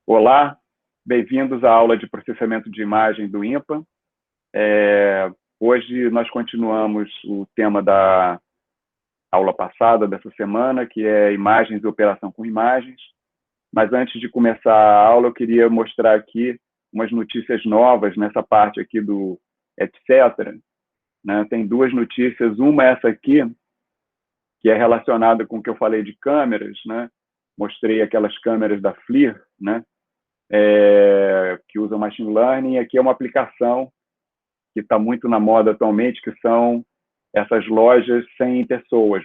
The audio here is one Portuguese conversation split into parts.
Olá, bem-vindos à aula de processamento de imagem do INPA. Hoje nós continuamos o tema da aula passada, dessa semana, que é imagens e operação com imagens. Mas antes de começar a aula, eu queria mostrar aqui umas notícias novas nessa parte aqui do etc. Né? Tem duas notícias, uma é essa aqui, que é relacionada com o que eu falei de câmeras, né? Mostrei aquelas câmeras da FLIR, né? Que usam machine learning. Aqui é uma aplicação que está muito na moda atualmente, que são essas lojas sem pessoas.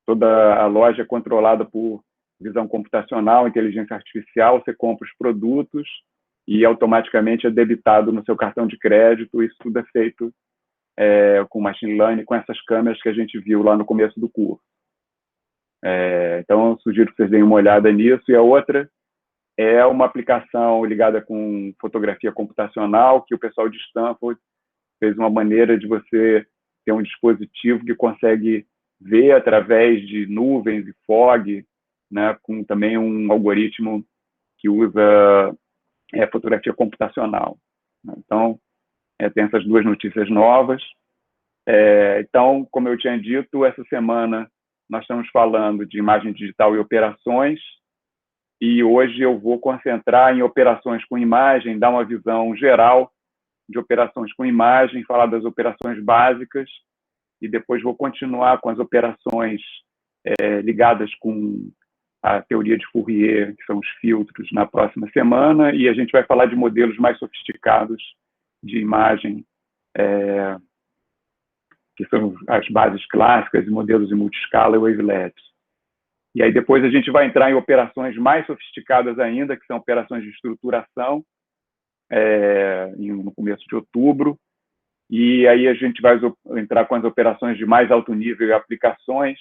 Toda a loja é controlada por visão computacional, inteligência artificial. Você compra os produtos e automaticamente é debitado no seu cartão de crédito. Isso tudo é feito com machine learning, com essas câmeras que a gente viu lá no começo do curso. Então, eu sugiro que vocês deem uma olhada nisso. E a outra é uma aplicação ligada com fotografia computacional, que o pessoal de Stanford fez uma maneira de você ter um dispositivo que consegue ver através de nuvens e fog, né, com também um algoritmo que usa fotografia computacional. Então, tem essas duas notícias novas. Então, como eu tinha dito, essa semana nós estamos falando de imagem digital e operações, e hoje eu vou concentrar em operações com imagem, dar uma visão geral de operações com imagem, falar das operações básicas, e depois vou continuar com as operações ligadas com a teoria de Fourier, que são os filtros, na próxima semana, e a gente vai falar de modelos mais sofisticados de imagem, que são as bases clássicas, modelos de multiscala e wavelets. E aí depois a gente vai entrar em operações mais sofisticadas ainda, que são operações de estruturação, no começo de outubro. E aí a gente vai entrar com as operações de mais alto nível e aplicações,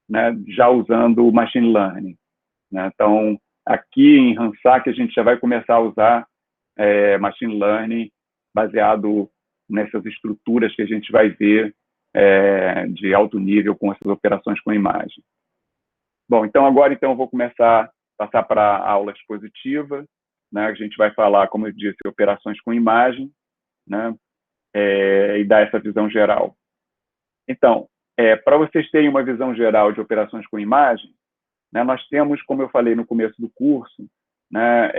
né, já usando o machine learning. Né? Então, aqui em Randstad, a gente já vai começar a usar machine learning baseado nessas estruturas que a gente vai ver de alto nível com essas operações com imagem. Bom, então agora eu vou começar a passar para a aula expositiva, né? A gente vai falar, como eu disse, operações com imagem, né? E dar essa visão geral. Então, para vocês terem uma visão geral de operações com imagem, né, nós temos, como eu falei no começo do curso, né,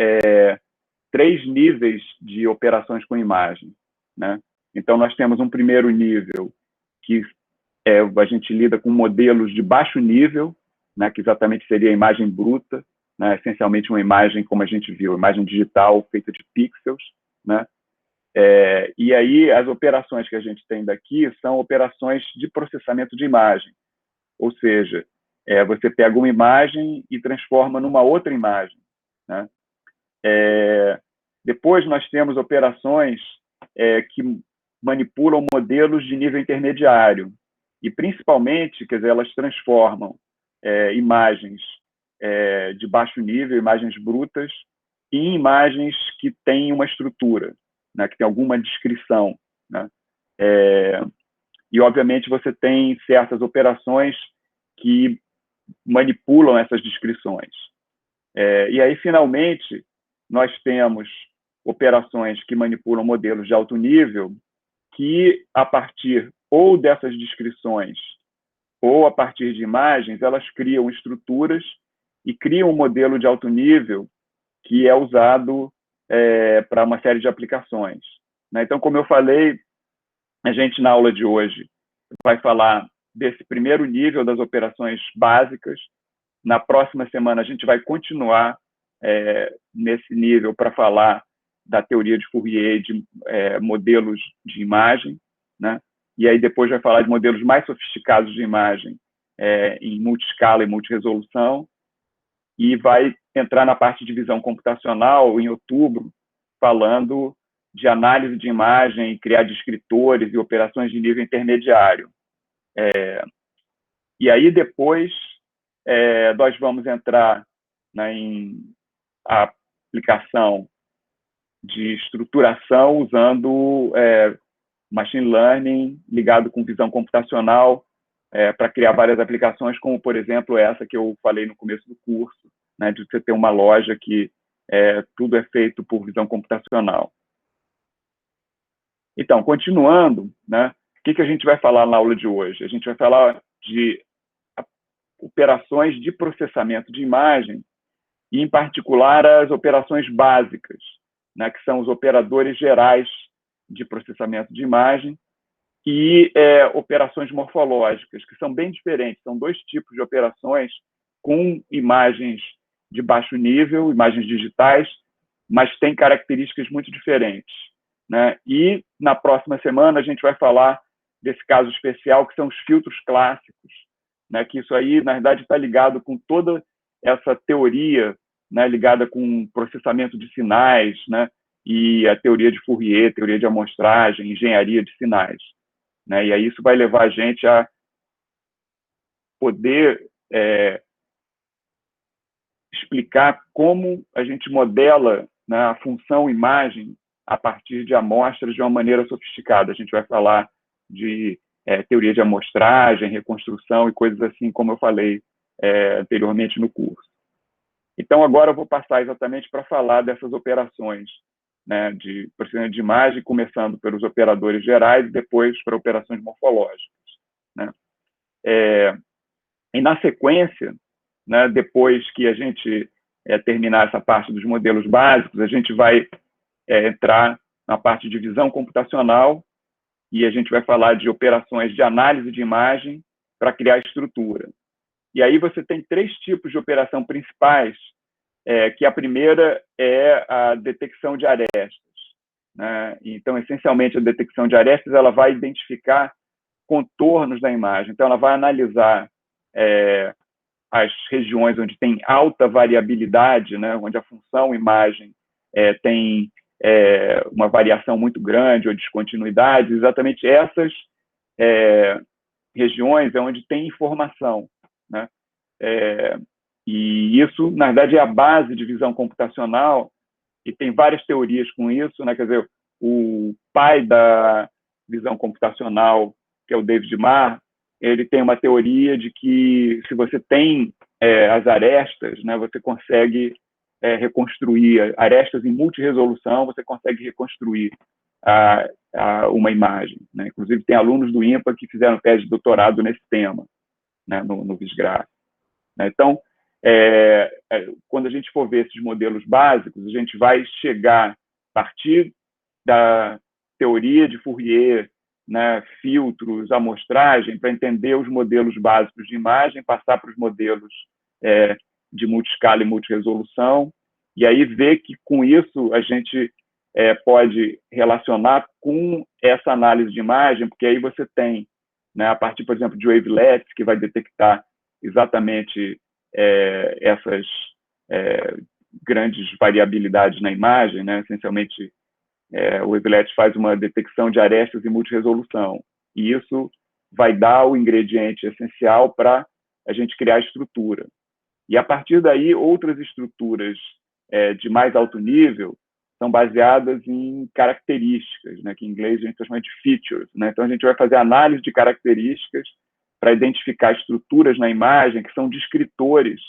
3 níveis de operações com imagem. Né? Então, nós temos um primeiro nível que a gente lida com modelos de baixo nível, né, que exatamente seria a imagem bruta, né, essencialmente uma imagem, como a gente viu, imagem digital feita de pixels. Né? E aí as operações que a gente tem daqui são operações de processamento de imagem, ou seja, você pega uma imagem e transforma numa outra imagem. Né? Depois nós temos operações que manipulam modelos de nível intermediário, e principalmente, quer dizer, elas transformam imagens de baixo nível, imagens brutas, em imagens que têm uma estrutura, né, que tem alguma descrição. Né? E, obviamente, você tem certas operações que manipulam essas descrições. E aí, finalmente, nós temos operações que manipulam modelos de alto nível que, a partir ou dessas descrições ou a partir de imagens, elas criam estruturas e criam um modelo de alto nível que é usado para uma série de aplicações. Né? Então, como eu falei, a gente, na aula de hoje, vai falar desse primeiro nível das operações básicas. Na próxima semana, a gente vai continuar nesse nível para falar da teoria de Fourier, de modelos de imagem. Né? E aí depois vai falar de modelos mais sofisticados de imagem em multiscala e multiresolução. E vai entrar na parte de visão computacional em outubro, falando de análise de imagem, criar descritores e operações de nível intermediário. E aí depois nós vamos entrar, né, em aplicação de estruturação usando machine learning ligado com visão computacional para criar várias aplicações, como, por exemplo, essa que eu falei no começo do curso, né, de você ter uma loja que tudo é feito por visão computacional. Então, continuando, né, o que a gente vai falar na aula de hoje? A gente vai falar de operações de processamento de imagem e, em particular, as operações básicas, né, que são os operadores gerais de processamento de imagem e operações morfológicas, que são bem diferentes. São dois tipos de operações com imagens de baixo nível, imagens digitais, mas têm características muito diferentes, né? E na próxima semana a gente vai falar desse caso especial, que são os filtros clássicos, né? Que isso aí, na verdade, está ligado com toda essa teoria, né? Ligada com processamento de sinais, né? E a teoria de Fourier, teoria de amostragem, engenharia de sinais, né? E aí isso vai levar a gente a poder explicar como a gente modela, né, a função imagem a partir de amostras de uma maneira sofisticada. A gente vai falar de teoria de amostragem, reconstrução e coisas assim, como eu falei anteriormente no curso. Então, agora eu vou passar exatamente para falar dessas operações, né, de processamento de imagem, começando pelos operadores gerais e depois para operações morfológicas, né? E na sequência, né, depois que a gente terminar essa parte dos modelos básicos, a gente vai entrar na parte de visão computacional e a gente vai falar de operações de análise de imagem para criar estrutura. E aí você tem três tipos de operação principais, que a primeira é a detecção de arestas, né? Então, essencialmente, a detecção de arestas ela vai identificar contornos da imagem. Então, ela vai analisar as regiões onde tem alta variabilidade, né, onde a função imagem tem uma variação muito grande ou descontinuidade, exatamente essas regiões é onde tem informação, né? E isso, na verdade, é a base de visão computacional e tem várias teorias com isso, né? Quer dizer, o pai da visão computacional, que é o David Marr, ele tem uma teoria de que se você tem as arestas, né, você consegue reconstruir arestas em multiresolução, você consegue reconstruir uma imagem, né? Inclusive tem alunos do INPA que fizeram tese de doutorado nesse tema, né, no Visgraph, né? Então, quando a gente for ver esses modelos básicos, a gente vai chegar a partir da teoria de Fourier, né, filtros, amostragem, para entender os modelos básicos de imagem, passar para os modelos de multiscala e multiresolução, e aí ver que com isso a gente pode relacionar com essa análise de imagem, porque aí você tem, né, a partir, por exemplo, de wavelets, que vai detectar exatamente essas grandes variabilidades na imagem, né, essencialmente o wavelet faz uma detecção de arestas em multiresolução, e isso vai dar o ingrediente essencial para a gente criar a estrutura. E, a partir daí, outras estruturas de mais alto nível são baseadas em características, né, que em inglês a gente chama de features, né? Então, a gente vai fazer análise de características para identificar estruturas na imagem que são descritores,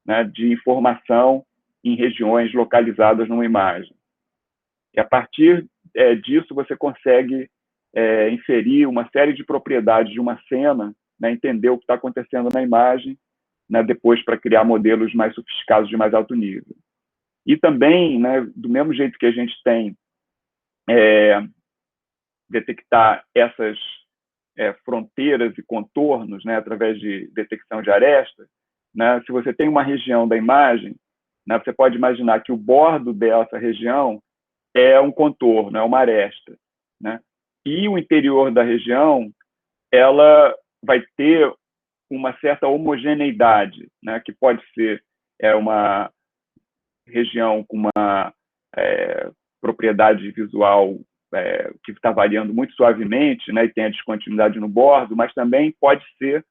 né, de informação em regiões localizadas numa imagem. E a partir disso você consegue inferir uma série de propriedades de uma cena, né, entender o que está acontecendo na imagem, né, depois para criar modelos mais sofisticados de mais alto nível. E também, né, do mesmo jeito que a gente tem detectar essas fronteiras e contornos, né, através de detecção de arestas, né, se você tem uma região da imagem, né, você pode imaginar que o bordo dessa região é um contorno, é uma aresta, né? E o interior da região, ela vai ter uma certa homogeneidade, né? Que pode ser uma região com uma propriedade visual que está variando muito suavemente, né? E tem a descontinuidade no bordo, mas também pode ser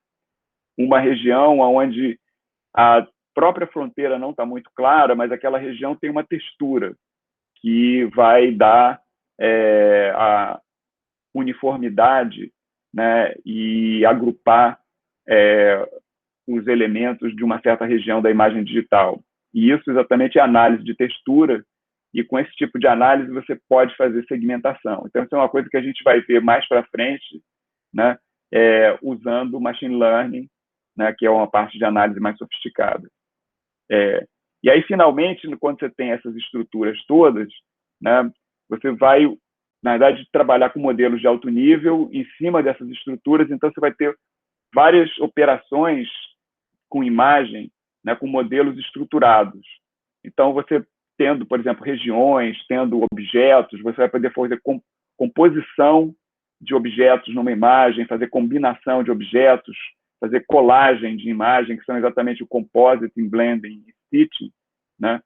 uma região onde a própria fronteira não está muito clara, mas aquela região tem uma textura que vai dar a uniformidade, né, e agrupar os elementos de uma certa região da imagem digital. E isso exatamente é análise de textura, e com esse tipo de análise você pode fazer segmentação. Então, isso é uma coisa que a gente vai ver mais para frente, né, usando machine learning, né, que é uma parte de análise mais sofisticada. E aí, finalmente, quando você tem essas estruturas todas, né, você vai, na verdade, trabalhar com modelos de alto nível em cima dessas estruturas, então você vai ter várias operações com imagem, né, com modelos estruturados. Então, você tendo, por exemplo, regiões, tendo objetos, você vai poder fazer composição de objetos numa imagem, fazer combinação de objetos, fazer colagem de imagem, que são exatamente o compositing, blending e stitching, né?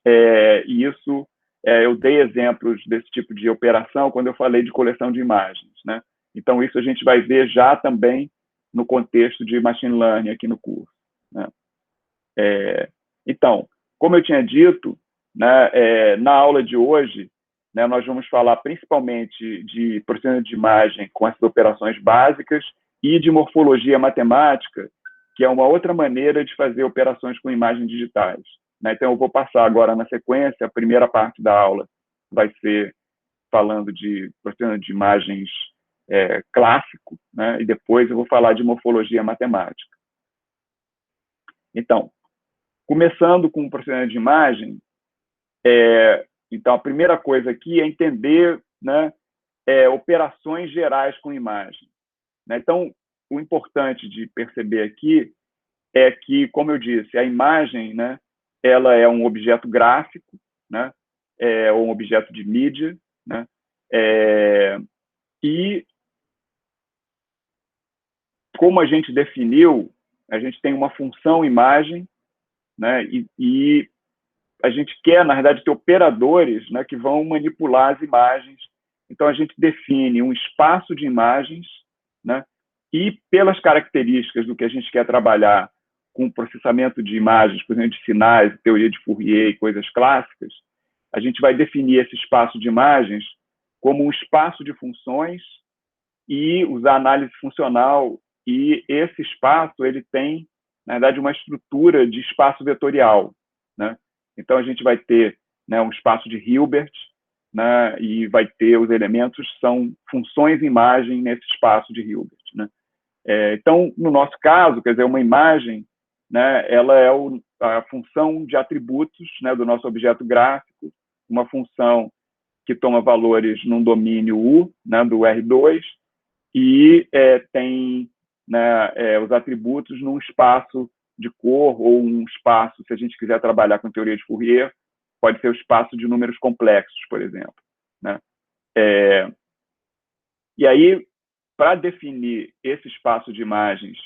E isso, eu dei exemplos desse tipo de operação quando eu falei de coleção de imagens, né? Então, isso a gente vai ver já também no contexto de machine learning aqui no curso, né? Então, como eu tinha dito, né, na aula de hoje, né, nós vamos falar principalmente de processamento de imagem com essas operações básicas e de morfologia matemática, que é uma outra maneira de fazer operações com imagens digitais, né? Então, eu vou passar agora na sequência, a primeira parte da aula vai ser falando de processamento de imagens clássico, né? E depois eu vou falar de morfologia matemática. Então, começando com o processamento de imagem, então a primeira coisa aqui é entender, né, operações gerais com imagem, né? Então, o importante de perceber aqui é que, como eu disse, a imagem, né, ela é um objeto gráfico, né, ou um objeto de mídia, né, e como a gente definiu, a gente tem uma função imagem, né, e a gente quer, na verdade, ter operadores, né, que vão manipular as imagens. Então, a gente define um espaço de imagens, né, e pelas características do que a gente quer trabalhar com processamento de imagens, por exemplo, de sinais, teoria de Fourier e coisas clássicas, a gente vai definir esse espaço de imagens como um espaço de funções e usar análise funcional. E esse espaço ele tem, na verdade, uma estrutura de espaço vetorial, né? Então, a gente vai ter, né, um espaço de Hilbert, né, e vai ter os elementos, são funções imagem nesse espaço de Hilbert, né? Então, no nosso caso, quer dizer, uma imagem, né, ela é a função de atributos, né, do nosso objeto gráfico, uma função que toma valores num domínio U, né, do R2, e tem, né, os atributos num espaço de cor ou um espaço, se a gente quiser trabalhar com teoria de Fourier, pode ser o espaço de números complexos, por exemplo, né? E aí, para definir esse espaço de imagens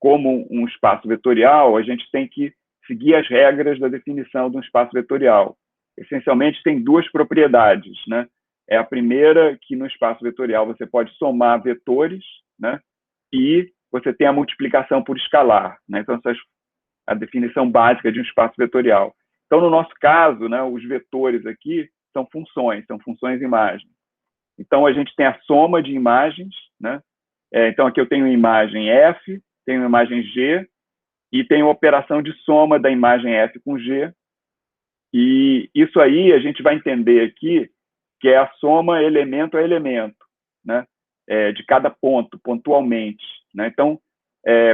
como um espaço vetorial, a gente tem que seguir as regras da definição de um espaço vetorial. Essencialmente, tem duas propriedades, né? A primeira, que no espaço vetorial você pode somar vetores, né? E você tem a multiplicação por escalar, né? Então, essa é a definição básica de um espaço vetorial. Então, no nosso caso, né, os vetores aqui são funções imagem. Então, a gente tem a soma de imagens, né? Então, aqui eu tenho imagem F, tenho imagem G, e tenho a operação de soma da imagem F com G. E isso aí a gente vai entender aqui que é a soma elemento a elemento, né? De cada ponto, pontualmente, né? Então,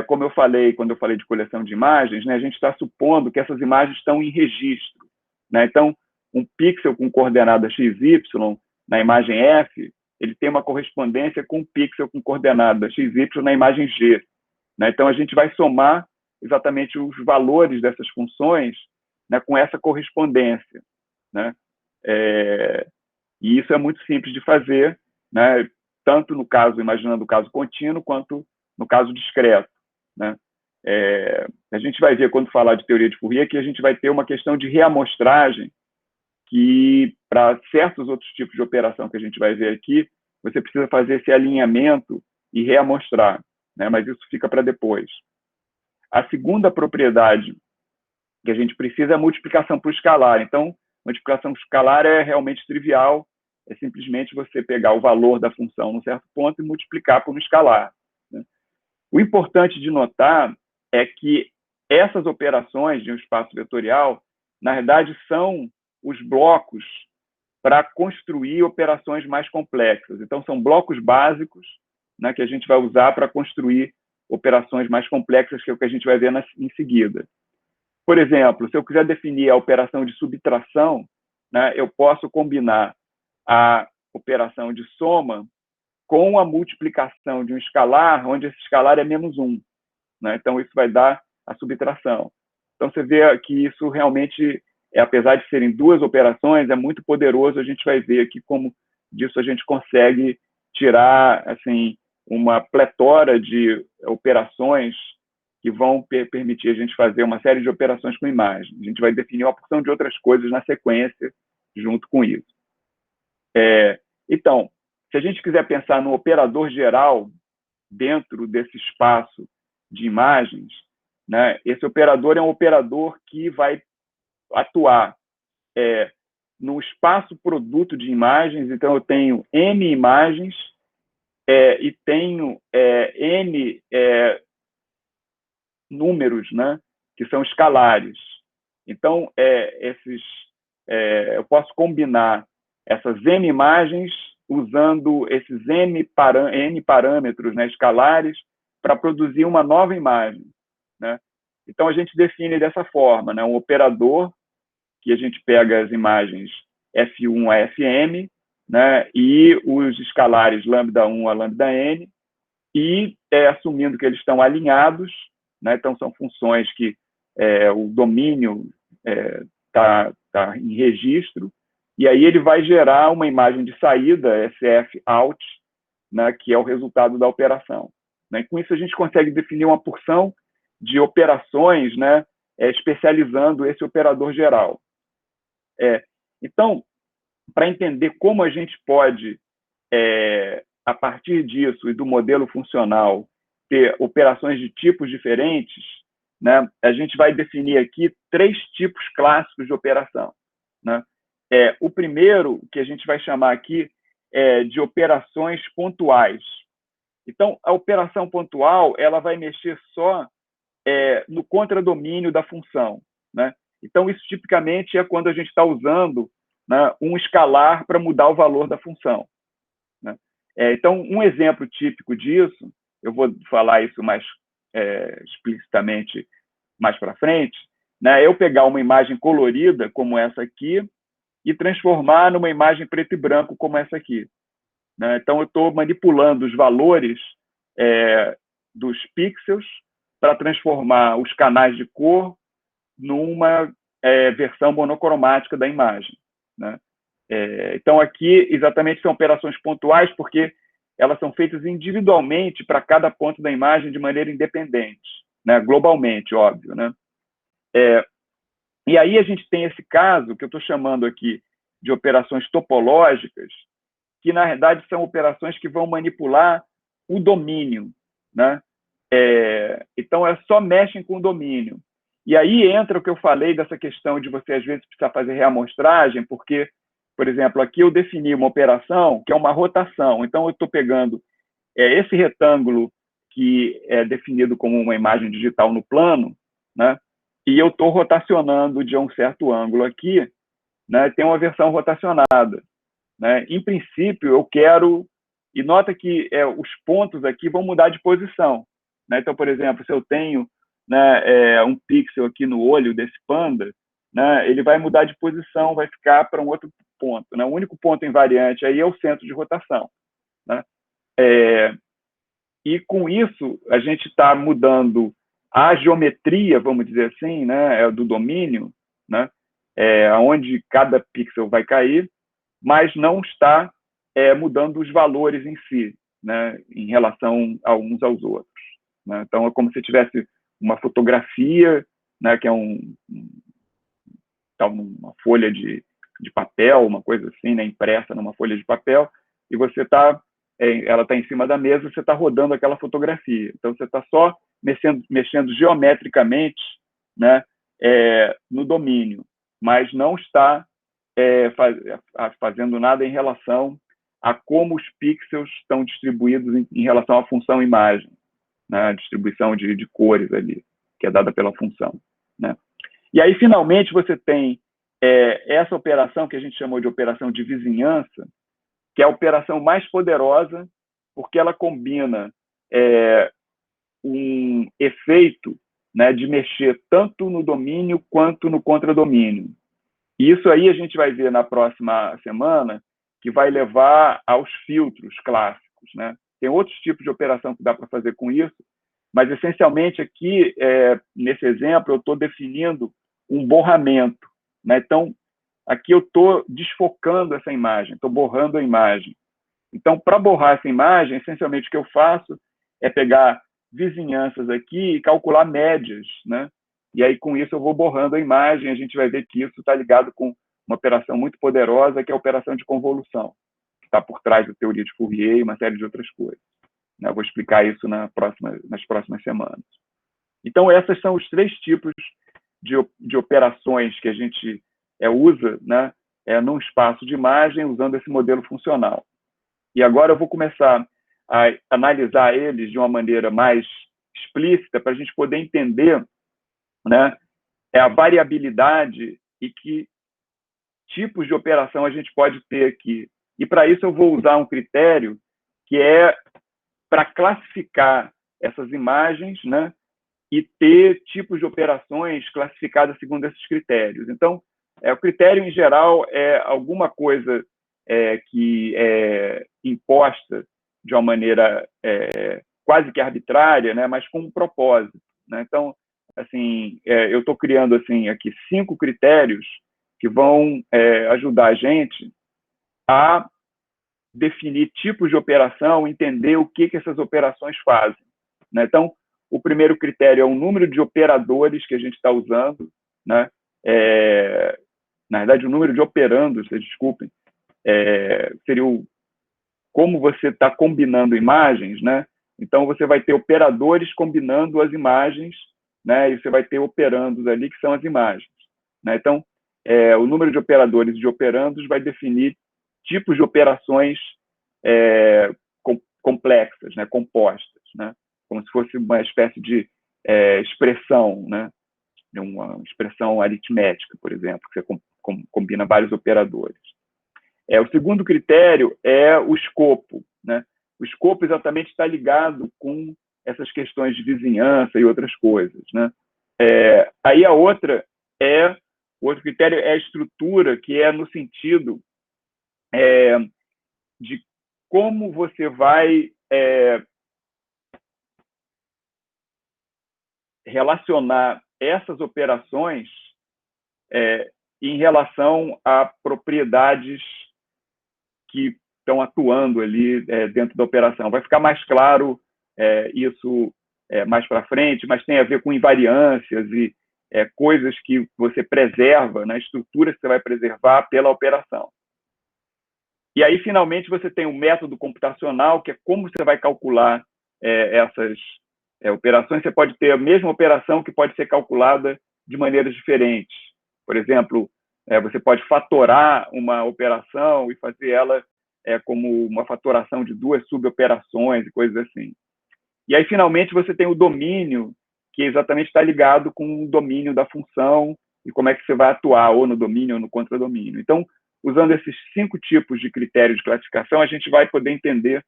como eu falei, quando eu falei de coleção de imagens, né, a gente está supondo que essas imagens estão em registro, né? Então, um pixel com coordenada XY na imagem F, ele tem uma correspondência com um pixel com coordenada XY na imagem G, né? Então, a gente vai somar exatamente os valores dessas funções, né, com essa correspondência, né? E isso é muito simples de fazer, né, tanto no caso, imaginando o caso contínuo, quanto no caso discreto, né? A gente vai ver, quando falar de teoria de Fourier, que a gente vai ter uma questão de reamostragem, que para certos outros tipos de operação que a gente vai ver aqui, você precisa fazer esse alinhamento e reamostrar, né? Mas isso fica para depois. A segunda propriedade que a gente precisa é a multiplicação por escalar. Então, multiplicação por escalar é realmente trivial, é simplesmente você pegar o valor da função num certo ponto e multiplicar por um escalar, né? O importante de notar é que essas operações de um espaço vetorial, na verdade, são os blocos para construir operações mais complexas. Então, são blocos básicos, né, que a gente vai usar para construir operações mais complexas, que é o que a gente vai ver em seguida. Por exemplo, se eu quiser definir a operação de subtração, né, eu posso combinar a operação de soma com a multiplicação de um escalar, onde esse escalar é -1. Né? Então, isso vai dar a subtração. Então, você vê que isso realmente, apesar de serem duas operações, é muito poderoso. A gente vai ver aqui como disso a gente consegue tirar assim, uma pletora de operações que vão permitir a gente fazer uma série de operações com imagem. A gente vai definir uma porção de outras coisas na sequência junto com isso. Então, se a gente quiser pensar no operador geral dentro desse espaço de imagens, né, esse operador é um operador que vai atuar no espaço produto de imagens. Então, eu tenho N imagens e tenho N números, né, que são escalares. Então, eu posso combinar essas N imagens usando esses N parâmetros, né, escalares, para produzir uma nova imagem. Né? Então, a gente define dessa forma, né, um operador que a gente pega as imagens F1 a Fm, né, e os escalares lambda1 a lambda-n, e assumindo que eles estão alinhados, né, então são funções que o domínio tá em registro, e aí ele vai gerar uma imagem de saída, SF out, né, que é o resultado da operação. Né? E com isso a gente consegue definir uma porção de operações, né, especializando esse operador geral. Então, para entender como a gente pode, a partir disso e do modelo funcional, ter operações de tipos diferentes, né, a gente vai definir aqui 3 tipos clássicos de operação. Né? O primeiro, que a gente vai chamar aqui de operações pontuais. Então, a operação pontual ela vai mexer só no contradomínio da função. Né? Então, isso tipicamente é quando a gente está usando, né, um escalar para mudar o valor da função. Né? Então, um exemplo típico disso, eu vou falar isso mais explicitamente mais para frente, né, eu pegar uma imagem colorida, como essa aqui, e transformar numa imagem preto e branco, como essa aqui. Né? Então, eu estou manipulando os valores dos pixels para transformar os canais de cor numa versão monocromática da imagem. Né? Então, aqui, exatamente, são operações pontuais, porque elas são feitas individualmente para cada ponto da imagem de maneira independente, né? Globalmente, óbvio. Né? E aí a gente tem esse caso, que eu estou chamando aqui de operações topológicas, que, na verdade, são operações que vão manipular o domínio. Né? Então, só mexem com o domínio. E aí entra o que eu falei dessa questão de você, às vezes, precisar fazer reamostragem, porque, por exemplo, aqui eu defini uma operação que é uma rotação. Então, eu estou pegando esse retângulo que é definido como uma imagem digital no plano, né? E eu estou rotacionando de um certo ângulo aqui, né? Tem uma versão rotacionada. Né? Em princípio, eu quero... E nota que os pontos aqui vão mudar de posição. Né? Então, por exemplo, se eu tenho, né, um pixel aqui no olho desse panda, né, ele vai mudar de posição, vai ficar para um outro ponto. Né? O único ponto invariante aí é o centro de rotação. Né? E com isso, a gente está mudando a geometria, vamos dizer assim, né, do domínio, né, onde cada pixel vai cair, mas não está mudando os valores em si, né, em relação a uns aos outros. Né? Então, é como se tivesse uma fotografia, né, que é uma folha de papel, uma coisa assim, né, impressa numa folha de papel, e você ela está em cima da mesa, você está rodando aquela fotografia. Então, você está só mexendo geometricamente, né, no domínio, mas não está fazendo nada em relação a como os pixels estão distribuídos em relação à função imagem, né, a distribuição de cores ali, que é dada pela função. Né? E aí, finalmente, você tem essa operação que a gente chamou de operação de vizinhança, que é a operação mais poderosa, porque ela combina um efeito, né, de mexer tanto no domínio quanto no contradomínio. E isso aí a gente vai ver na próxima semana, que vai levar aos filtros clássicos, né? Tem outros tipos de operação que dá para fazer com isso, mas essencialmente aqui, nesse exemplo, eu estou definindo um borramento, né? Então, aqui eu estou desfocando essa imagem, estou borrando a imagem. Então, para borrar essa imagem, essencialmente o que eu faço é pegar vizinhanças aqui e calcular médias, né? E aí, com isso, eu vou borrando a imagem. A gente vai ver que isso está ligado com uma operação muito poderosa, que é a operação de convolução, que está por trás da teoria de Fourier e uma série de outras coisas. Eu vou explicar isso nas próximas semanas. Então, esses são os 3 tipos de operações que a gente usa, né, num espaço de imagem, usando esse modelo funcional. E agora eu vou começar a analisar eles de uma maneira mais explícita para a gente poder entender, né, a variabilidade e que tipos de operação a gente pode ter aqui. E para isso eu vou usar um critério que é para classificar essas imagens, né, e ter tipos de operações classificadas segundo esses critérios. Então, o critério, em geral, é alguma coisa que é imposta de uma maneira quase que arbitrária, né, mas com um propósito, né? Então, assim, eu estou criando assim aqui 5 critérios que vão ajudar a gente a definir tipos de operação, entender o que essas operações fazem, né? Então, o primeiro critério é o número de operadores que a gente está usando, né? Na verdade, o número de operandos, desculpem, seria como você está combinando imagens, né? Então, você vai ter operadores combinando as imagens, né? E você vai ter operandos ali, que são as imagens, né? Então, o número de operadores e de operandos vai definir tipos de operações complexas, né? Compostas, né? Como se fosse uma espécie de expressão, né? Uma expressão aritmética, por exemplo, que você combina vários operadores. O segundo critério é o escopo, né? O escopo exatamente está ligado com essas questões de vizinhança e outras coisas, né? Aí o outro critério é a estrutura, que é no sentido de como você vai relacionar essas operações em relação a propriedades que estão atuando ali dentro da operação. Vai ficar mais claro isso mais para frente, mas tem a ver com invariâncias e coisas que você preserva, né, estruturas que você vai preservar pela operação. E aí, finalmente, você tem o método computacional, que é como você vai calcular essas operações. Você pode ter a mesma operação que pode ser calculada de maneiras diferentes. Por exemplo, você pode fatorar uma operação e fazer ela como uma fatoração de 2 suboperações e coisas assim. E aí, finalmente, você tem o domínio, que exatamente está ligado com o domínio da função e como é que você vai atuar, ou no domínio ou no contradomínio. Então, usando esses 5 tipos de critérios de classificação, a gente vai poder entender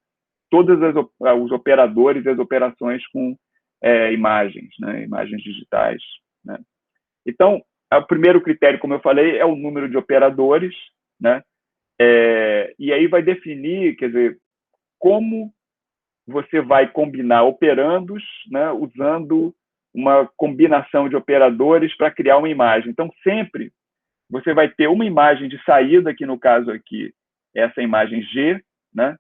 todos os operadores e as operações com imagens, né? Imagens digitais, né? Então, o primeiro critério, como eu falei, é o número de operadores, né? E aí vai definir, quer dizer, como você vai combinar operandos, né, usando uma combinação de operadores para criar uma imagem. Então, sempre você vai ter uma imagem de saída, que no caso aqui é essa imagem G, né?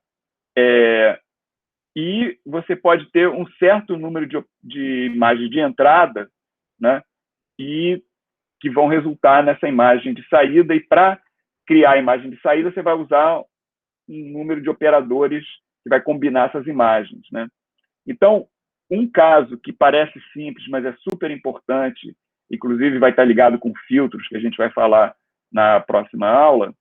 E você pode ter um certo número de imagens de entrada, né? E que vão resultar nessa imagem de saída, e para criar a imagem de saída, você vai usar um número de operadores que vai combinar essas imagens, né? Então, um caso que parece simples, mas é super importante, inclusive vai estar ligado com filtros, que a gente vai falar na próxima aula,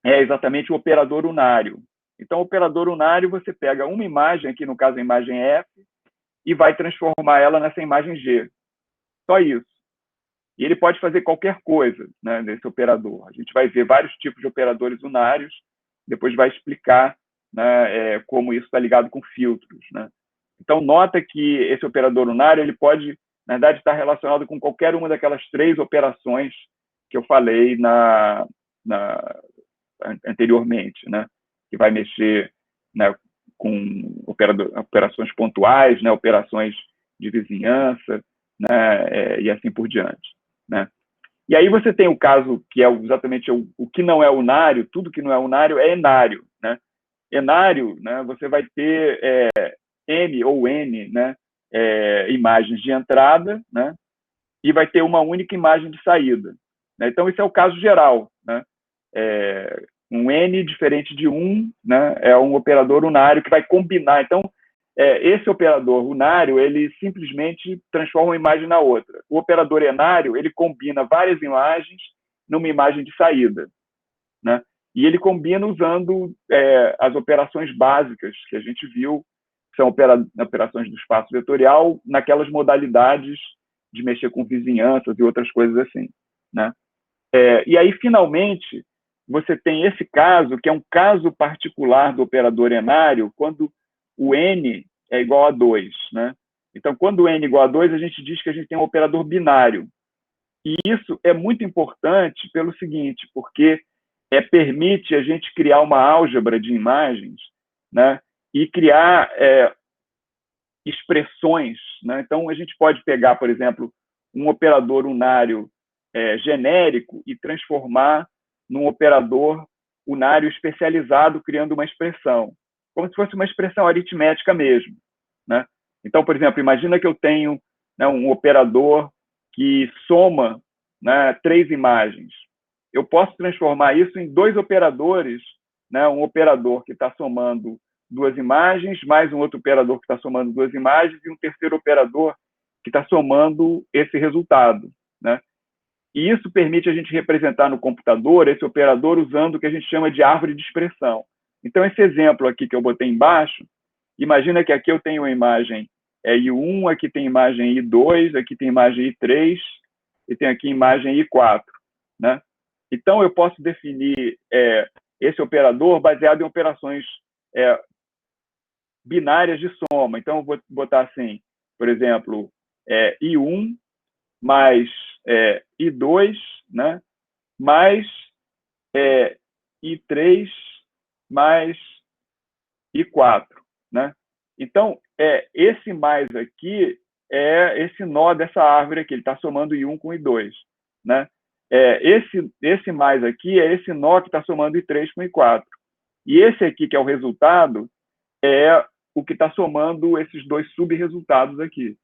é exatamente o operador unário. Então, o operador unário, você pega uma imagem, aqui no caso a imagem F, e vai transformar ela nessa imagem G. Só isso. E ele pode fazer qualquer coisa, né, nesse operador. A gente vai ver vários tipos de operadores unários, depois vai explicar, né, como isso está ligado com filtros, né? Então, nota que esse operador unário ele pode, na verdade, estar relacionado com qualquer uma daquelas 3 operações que eu falei anteriormente, né? Que vai mexer, né, com operações pontuais, né, operações de vizinhança, né, e assim por diante, né? E aí você tem o caso que é exatamente o que não é unário, tudo que não é unário é enário, né? Enário, né, você vai ter M ou N, né, imagens de entrada, né, e vai ter uma única imagem de saída, né? Então, esse é o caso geral, né? Um N diferente de 1, né, é um operador unário que vai combinar. Então, esse operador unário, ele simplesmente transforma uma imagem na outra. O operador enário, ele combina várias imagens numa imagem de saída, né? E ele combina usando as operações básicas que a gente viu, que são operações do espaço vetorial, naquelas modalidades de mexer com vizinhanças e outras coisas assim, né? E aí, finalmente, você tem esse caso, que é um caso particular do operador enário, quando o N é igual a 2, né? Então, quando o N é igual a 2, a gente diz que a gente tem um operador binário. E isso é muito importante pelo seguinte, porque permite a gente criar uma álgebra de imagens, né? E criar expressões, né? Então, a gente pode pegar, por exemplo, um operador unário genérico e transformar num operador unário especializado, criando uma expressão, como se fosse uma expressão aritmética mesmo, né? Então, por exemplo, imagina que eu tenho, né, um operador que soma, né, 3 imagens. Eu posso transformar isso em 2 operadores, né? Um operador que está somando 2 imagens, mais um outro operador que está somando 2 imagens, e um terceiro operador que está somando esse resultado, né? E isso permite a gente representar no computador esse operador usando o que a gente chama de árvore de expressão. Então, esse exemplo aqui que eu botei embaixo, imagina que aqui eu tenho uma imagem I1, aqui tem imagem I2, aqui tem imagem I3, e tem aqui imagem I4, né? Então, eu posso definir esse operador baseado em operações binárias de soma. Então, eu vou botar assim, por exemplo, I1 mais I2, né, mais I3 mais I4, né? Então, esse mais aqui é esse nó dessa árvore aqui, ele está somando I1 com I2, né? Esse mais aqui é esse nó que está somando I3 com I4. E esse aqui, que é o resultado, é o que está somando esses 2 sub-resultados aqui.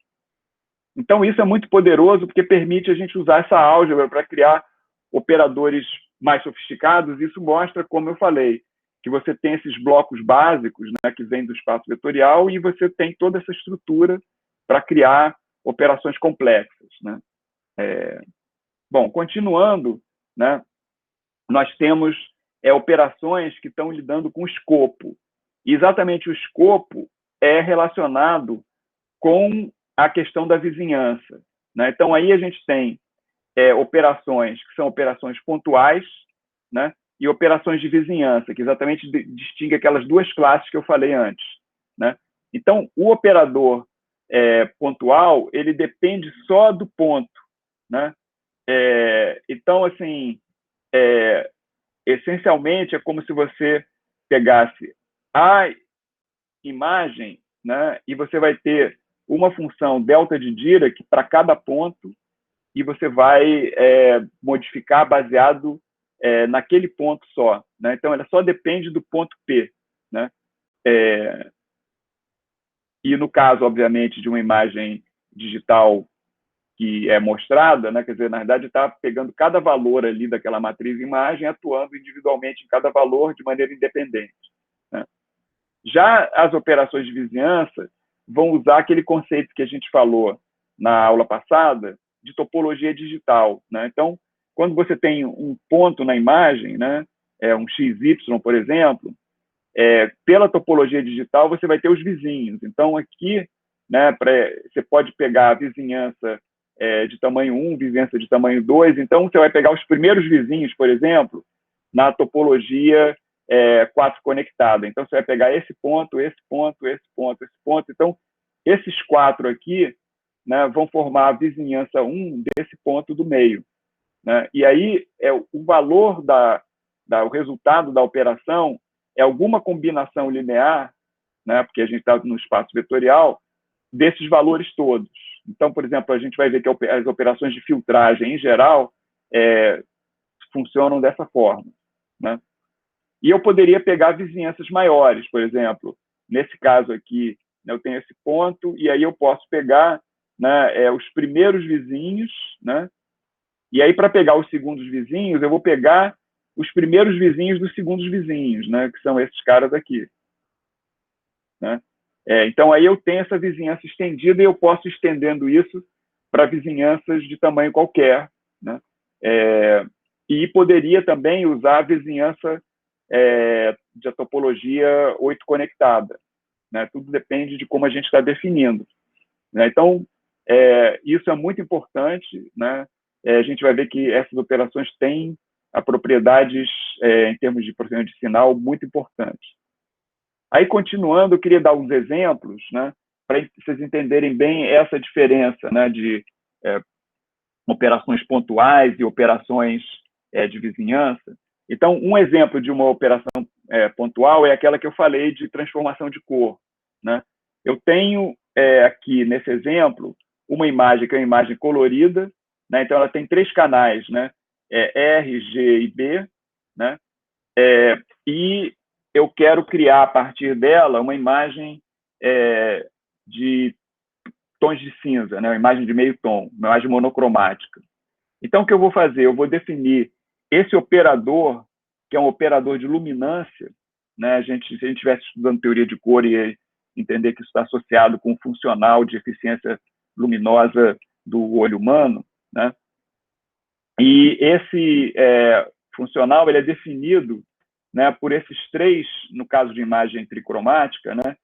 Então, isso é muito poderoso, porque permite a gente usar essa álgebra para criar operadores mais sofisticados. Isso mostra, como eu falei, que você tem esses blocos básicos, né, que vêm do espaço vetorial, e você tem toda essa estrutura para criar operações complexas, né? Bom, continuando, né, nós temos operações que estão lidando com o escopo. E exatamente o escopo é relacionado com a questão da vizinhança, né? Então, aí a gente tem operações que são operações pontuais, né? E operações de vizinhança, que exatamente distingue aquelas 2 classes que eu falei antes, né? Então, o operador pontual, ele depende só do ponto, né? Então, assim, essencialmente, é como se você pegasse a imagem, né, e você vai ter uma função delta de Dirac para cada ponto, e você vai modificar baseado naquele ponto só, né? Então, ela só depende do ponto P, né? E no caso, obviamente, de uma imagem digital que é mostrada, né? Quer dizer, na verdade, está pegando cada valor ali daquela matriz imagem, atuando individualmente em cada valor de maneira independente, né? Já as operações de vizinhança vão usar aquele conceito que a gente falou na aula passada de topologia digital, né? Então, quando você tem um ponto na imagem, né, um XY, por exemplo, pela topologia digital você vai ter os vizinhos. Então, aqui, né, você pode pegar a vizinhança de tamanho 1, vizinhança de tamanho 2. Então, você vai pegar os primeiros vizinhos, por exemplo, na topologia 4 conectada. Então, você vai pegar esse ponto, esse ponto, esse ponto, esse ponto. Então, esses 4 aqui, né, vão formar a vizinhança 1 desse ponto do meio. Né? E aí, o valor o resultado da operação é alguma combinação linear, né, porque a gente está no espaço vetorial, desses valores todos. Então, por exemplo, a gente vai ver que as operações de filtragem, em geral, funcionam dessa forma. Né? E eu poderia pegar vizinhanças maiores, por exemplo. Nesse caso aqui, né, eu tenho esse ponto, e aí eu posso pegar, né, os primeiros vizinhos, né? E aí, para pegar os segundos vizinhos, eu vou pegar os primeiros vizinhos dos segundos vizinhos, né, que são esses caras aqui. Né? Então, aí eu tenho essa vizinhança estendida e eu posso ir estendendo isso para vizinhanças de tamanho qualquer. Né? E poderia também usar a vizinhança de topologia 8 conectada. Né? Tudo depende de como a gente está definindo. Né? Então, isso é muito importante. Né? A gente vai ver que essas operações têm propriedades, em termos de processamento de sinal, muito importantes. Aí, continuando, eu queria dar uns exemplos, né, para vocês entenderem bem essa diferença, né, de operações pontuais e operações de vizinhança. Então, um exemplo de uma operação pontual é aquela que eu falei de transformação de cor. Né? Eu tenho aqui, nesse exemplo, uma imagem que é uma imagem colorida, né? Então ela tem 3 canais, né? R, G e B, né? E eu quero criar, a partir dela, uma imagem de tons de cinza, né? Uma imagem de meio tom, uma imagem monocromática. Então, o que eu vou fazer? Eu vou definir esse operador, que é um operador de luminância. Né? Se a gente estivesse estudando teoria de cor, e entender que isso está associado com o funcional de eficiência luminosa do olho humano. Né? E esse funcional ele é definido, né, por esses 3, no caso de imagem tricromática, né,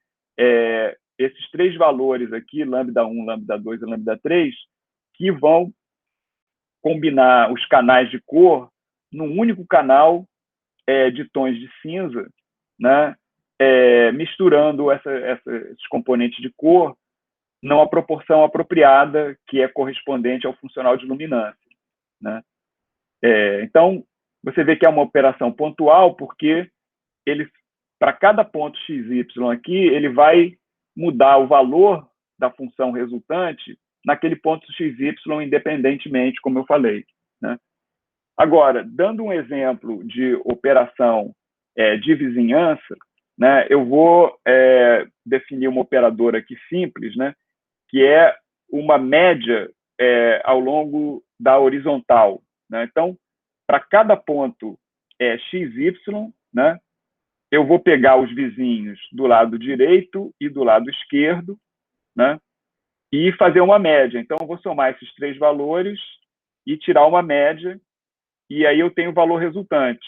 esses 3 valores aqui, lambda 1, lambda 2 e lambda 3, que vão combinar os canais de cor num único canal de tons de cinza, né, misturando esses componentes de cor numa proporção apropriada, que é correspondente ao funcional de luminância. Né? Então, você vê que é uma operação pontual, porque para cada ponto XY aqui, ele vai mudar o valor da função resultante naquele ponto XY independentemente, como eu falei. Né? Agora, dando um exemplo de operação de vizinhança, né, eu vou definir uma operadora aqui simples, né, que é uma média ao longo da horizontal. Né? Então, para cada ponto XY, né, eu vou pegar os vizinhos do lado direito e do lado esquerdo, né, e fazer uma média. Então, eu vou somar esses 3 valores e tirar uma média, e aí eu tenho o valor resultante.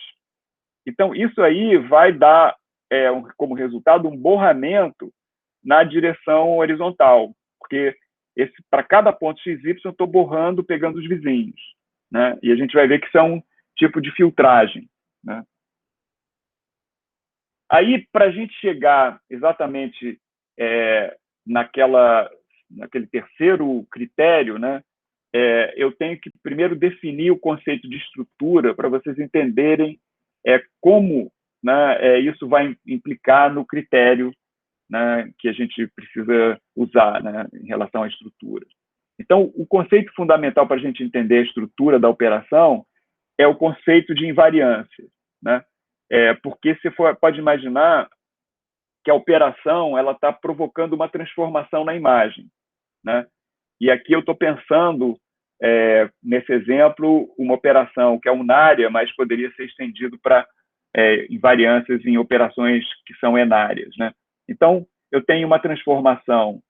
Então, isso aí vai dar, como resultado, um borramento na direção horizontal, porque para cada ponto XY eu estou borrando, pegando os vizinhos. Né? E a gente vai ver que isso é um tipo de filtragem. Né? Aí, para a gente chegar exatamente naquele terceiro critério, né, eu tenho que primeiro definir o conceito de estrutura para vocês entenderem como, né, isso vai implicar no critério, né, que a gente precisa usar, né, em relação à estrutura. Então, o conceito fundamental para a gente entender a estrutura da operação é o conceito de invariância. Né? Porque você pode imaginar que a operação ela está provocando uma transformação na imagem. Né? E aqui eu estou pensando, nesse exemplo, uma operação que é unária, mas poderia ser estendido para invariâncias em operações que são enárias. Né? Então, eu tenho uma transformação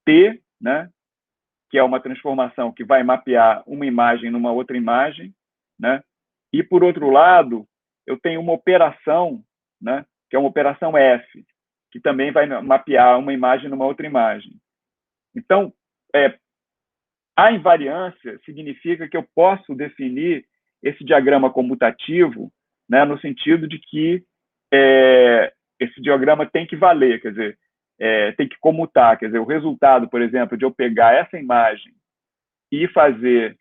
T, né, que é uma transformação que vai mapear uma imagem numa outra imagem, né? E, por outro lado, eu tenho uma operação, né, que é uma operação F, que também vai mapear uma imagem numa outra imagem. Então, A invariância significa que eu posso definir esse diagrama comutativo, né, no sentido de que esse diagrama tem que valer, quer dizer, tem que comutar, quer dizer, o resultado, por exemplo, de eu pegar essa imagem e fazer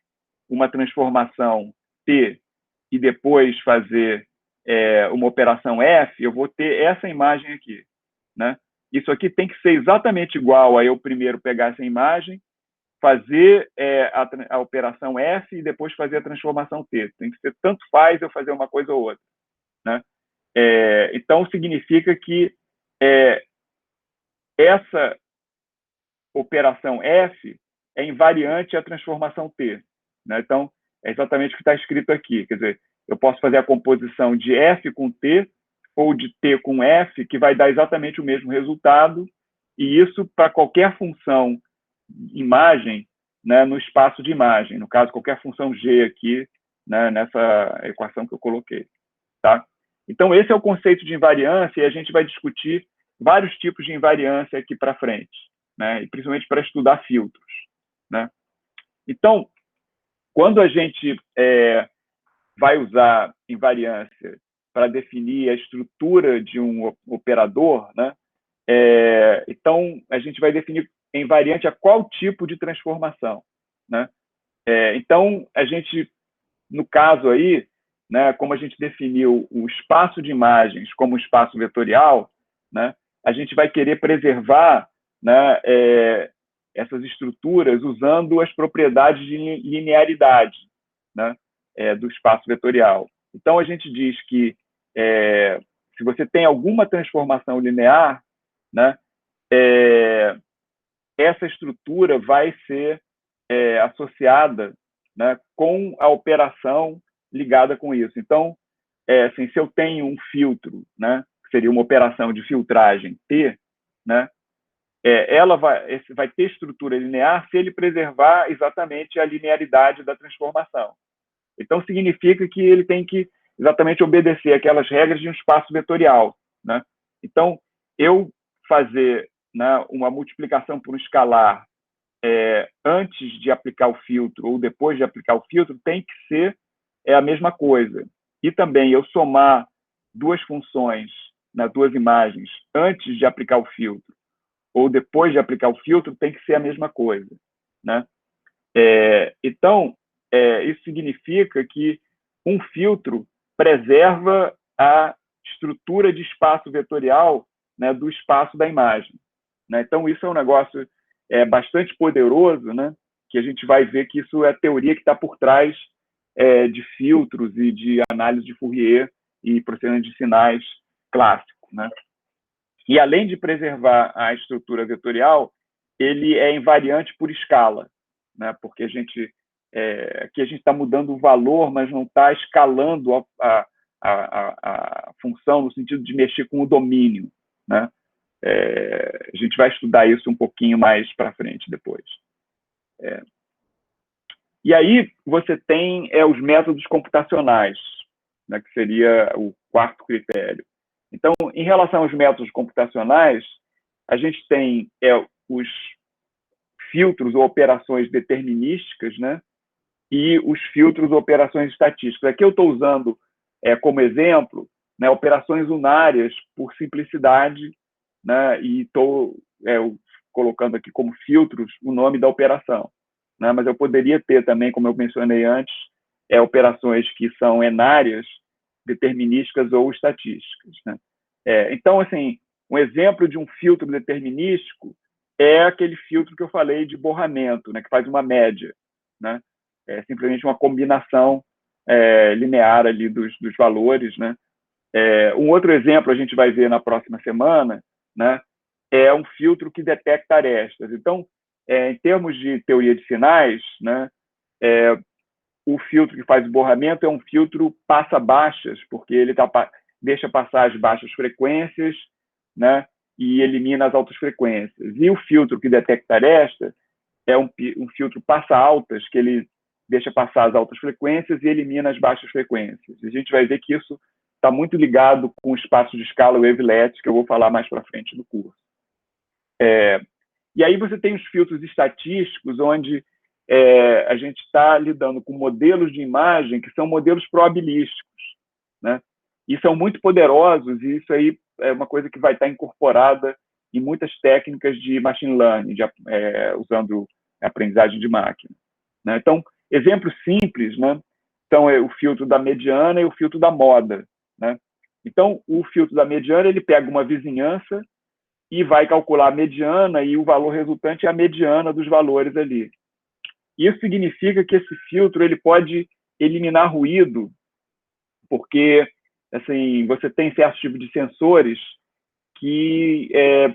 uma transformação T e depois fazer uma operação F, eu vou ter essa imagem aqui, né? Isso aqui tem que ser exatamente igual a eu primeiro pegar essa imagem, fazer a operação F e depois fazer a transformação T. Tem que ser tanto faz eu fazer uma coisa ou outra, né? Então, significa que essa operação F é invariante à transformação T, né? Então, é exatamente o que está escrito aqui. Quer dizer, eu posso fazer a composição de F com T ou de T com F, que vai dar exatamente o mesmo resultado, e isso para qualquer função imagem, né, no espaço de imagem, no caso, qualquer função G aqui, né, nessa equação que eu coloquei. Tá? Então, esse é o conceito de invariância, e a gente vai discutir vários tipos de invariância aqui para frente, né, e principalmente para estudar filtros. Né? Então, quando a gente vai usar invariância para definir a estrutura de um operador, né, então a gente vai definir invariante a qual tipo de transformação. Né? Então, a gente, no caso aí, né, como a gente definiu o espaço de imagens como espaço vetorial, né, a gente vai querer preservar, né, essas estruturas usando as propriedades de linearidade, né, do espaço vetorial. Então, a gente diz que se você tem alguma transformação linear, né, essa estrutura vai ser associada, né, com a operação ligada com isso. Então, assim, se eu tenho um filtro, né, que seria uma operação de filtragem T, né, ela vai ter estrutura linear se ele preservar exatamente a linearidade da transformação. Então, significa que ele tem que exatamente obedecer aquelas regras de um espaço vetorial. Né? Então, eu fazer, né, uma multiplicação por um escalar antes de aplicar o filtro ou depois de aplicar o filtro tem que ser a mesma coisa. E também eu somar duas funções, né, duas imagens, antes de aplicar o filtro ou depois de aplicar o filtro tem que ser a mesma coisa. Né? Então, isso significa que um filtro preserva a estrutura de espaço vetorial, né, do espaço da imagem. Né? Então, isso é um negócio bastante poderoso, né, que a gente vai ver que isso é a teoria que está por trás de filtros e de análise de Fourier e processamento de sinais clássico. Né? E, além de preservar a estrutura vetorial, ele é invariante por escala, né? Porque aqui a gente está mudando o valor, mas não está escalando a função no sentido de mexer com o domínio. Né? A gente vai estudar isso um pouquinho mais para frente depois. E aí você tem os métodos computacionais, né, que seria o quarto critério. Então, em relação aos métodos computacionais, a gente tem os filtros ou operações determinísticas, né, e os filtros ou operações estatísticas. Aqui eu estou usando como exemplo, né, operações unárias por simplicidade, né, e estou colocando aqui como filtros o nome da operação. Né, mas eu poderia ter também, como eu mencionei antes, operações que são enárias, determinísticas ou estatísticas. Né? Então, assim, um exemplo de um filtro determinístico é aquele filtro que eu falei de borramento, né, que faz uma média. Né? É simplesmente uma combinação linear ali dos valores. Né? Um outro exemplo a gente vai ver na próxima semana, né, é um filtro que detecta arestas. Então, em termos de teoria de sinais, né, o filtro que faz o borramento é um filtro passa-baixas, porque ele deixa passar as baixas frequências, né, e elimina as altas frequências. E o filtro que detecta aresta é um filtro passa-altas, que ele deixa passar as altas frequências e elimina as baixas frequências. E a gente vai ver que isso está muito ligado com o espaço de escala wavelet, que eu vou falar mais para frente no curso. E aí você tem os filtros estatísticos, onde a gente está lidando com modelos de imagem que são modelos probabilísticos, né? E são muito poderosos, e isso aí é uma coisa que vai estar incorporada em muitas técnicas de machine learning, usando a aprendizagem de máquina, né? Então, exemplos simples, né? Então, o filtro da mediana e o filtro da moda, né? Então, o filtro da mediana, ele pega uma vizinhança e vai calcular a mediana, e o valor resultante é a mediana dos valores ali. Isso significa que esse filtro ele pode eliminar ruído, porque assim, você tem certos tipos de sensores que,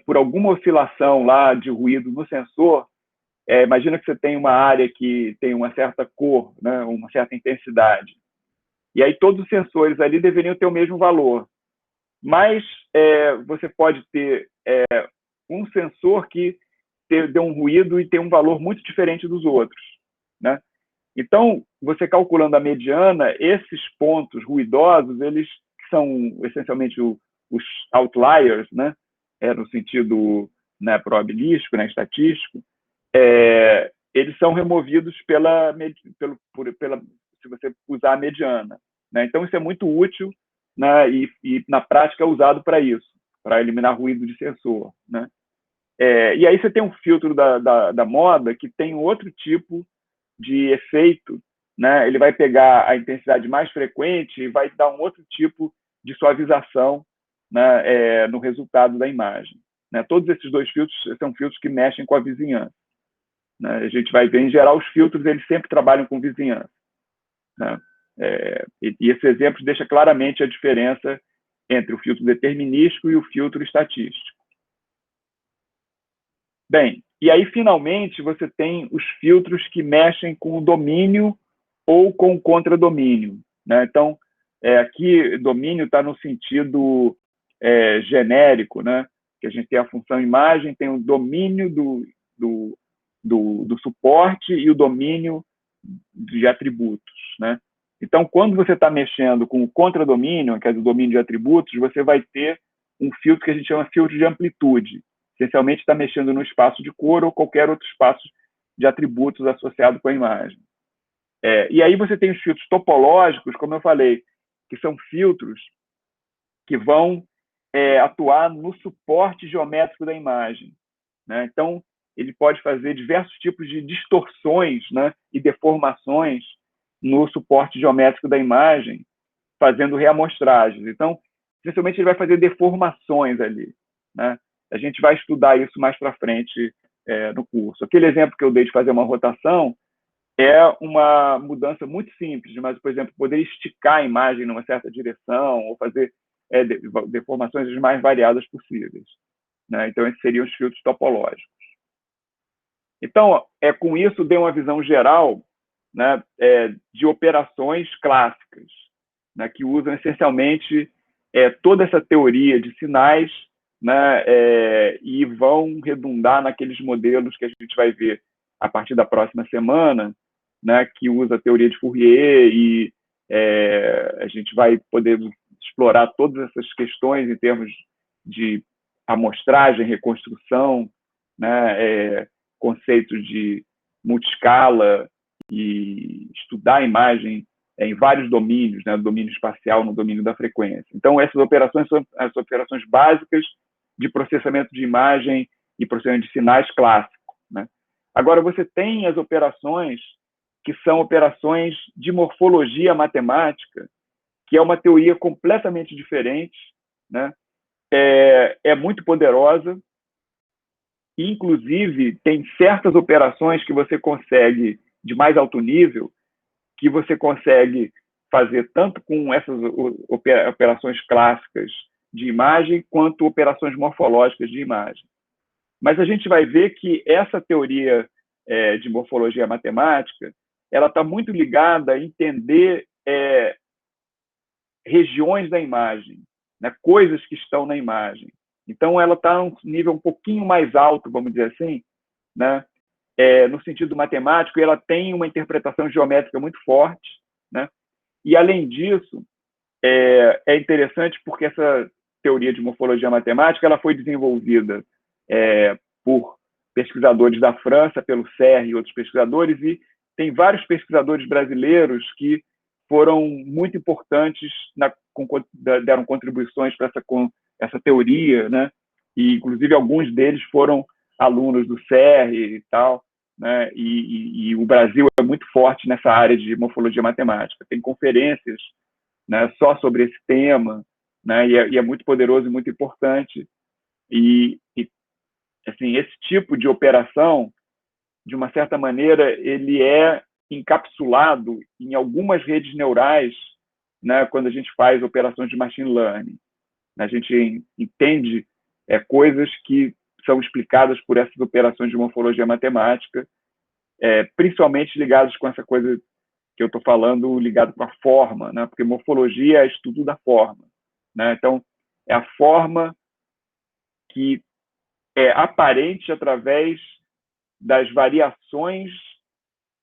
por alguma oscilação lá de ruído no sensor, imagina que você tem uma área que tem uma certa cor, né, uma certa intensidade, e aí todos os sensores ali deveriam ter o mesmo valor, mas você pode ter um sensor que deu um ruído e tem um valor muito diferente dos outros, né? Então, você calculando a mediana, esses pontos ruidosos, eles são essencialmente os outliers, né? No sentido, né, probabilístico, né, estatístico, eles são removidos se você usar a mediana, né? Então, isso é muito útil, né, e na prática é usado para isso, para eliminar ruído de sensor, né? E aí você tem um filtro da moda que tem outro tipo de efeito, né? Ele vai pegar a intensidade mais frequente e vai dar um outro tipo de suavização, né, no resultado da imagem, né? Todos esses dois filtros são filtros que mexem com a vizinhança, né? A gente vai ver, em geral, os filtros eles sempre trabalham com vizinhança, né? E esse exemplo deixa claramente a diferença entre o filtro determinístico e o filtro estatístico. Bem, e aí, finalmente, você tem os filtros que mexem com o domínio ou com o contradomínio, né? Então, aqui, domínio está no sentido genérico, né? Que a gente tem a função imagem, tem o domínio do suporte e o domínio de atributos, né? Então, quando você está mexendo com o contradomínio, que é do domínio de atributos, você vai ter um filtro que a gente chama filtro de amplitude. Essencialmente está mexendo no espaço de cor ou qualquer outro espaço de atributos associado com a imagem. E aí você tem os filtros topológicos, como eu falei, que são filtros que vão atuar no suporte geométrico da imagem, né? Então, ele pode fazer diversos tipos de distorções, né, e deformações no suporte geométrico da imagem, fazendo reamostragens. Então, essencialmente, ele vai fazer deformações ali, né? A gente vai estudar isso mais para frente no curso. Aquele exemplo que eu dei de fazer uma rotação é uma mudança muito simples, mas, por exemplo, poder esticar a imagem numa certa direção ou fazer deformações as mais variadas possíveis, né? Então, esses seriam os filtros topológicos. Então, com isso, dei uma visão geral, né, de operações clássicas, né, que usam essencialmente toda essa teoria de sinais, né, e vão redundar naqueles modelos que a gente vai ver a partir da próxima semana, né, que usa a teoria de Fourier, e a gente vai poder explorar todas essas questões em termos de amostragem, reconstrução, né, conceitos de multiscala e estudar a imagem em vários domínios, né, no domínio espacial, no domínio da frequência. Então, essas operações são as operações básicas de processamento de imagem e processamento de sinais clássico, né? Agora, você tem as operações que são operações de morfologia matemática, que é uma teoria completamente diferente, né? É muito poderosa, inclusive tem certas operações que você consegue, de mais alto nível, que você consegue fazer tanto com essas operações clássicas de imagem, quanto operações morfológicas de imagem. Mas a gente vai ver que essa teoria de morfologia matemática, ela está muito ligada a entender regiões da imagem, né, coisas que estão na imagem. Então, ela está num nível um pouquinho mais alto, vamos dizer assim, né, no sentido matemático, e ela tem uma interpretação geométrica muito forte, né? E, além disso, é interessante porque essa teoria de morfologia matemática ela foi desenvolvida por pesquisadores da França, pelo CERN e outros pesquisadores, e tem vários pesquisadores brasileiros que foram muito importantes, deram contribuições para essa teoria, né? E, inclusive, alguns deles foram alunos do CERN e tal, né? E o Brasil é muito forte nessa área de morfologia matemática. Tem conferências, né, só sobre esse tema, né? E é muito poderoso e muito importante. E assim, esse tipo de operação, de uma certa maneira, ele é encapsulado em algumas redes neurais, né, quando a gente faz operações de machine learning. A gente entende coisas que são explicadas por essas operações de morfologia matemática, principalmente ligadas com essa coisa que eu estou falando, ligado com a forma, né? Porque morfologia é estudo da forma, né? Então, é a forma que é aparente através das variações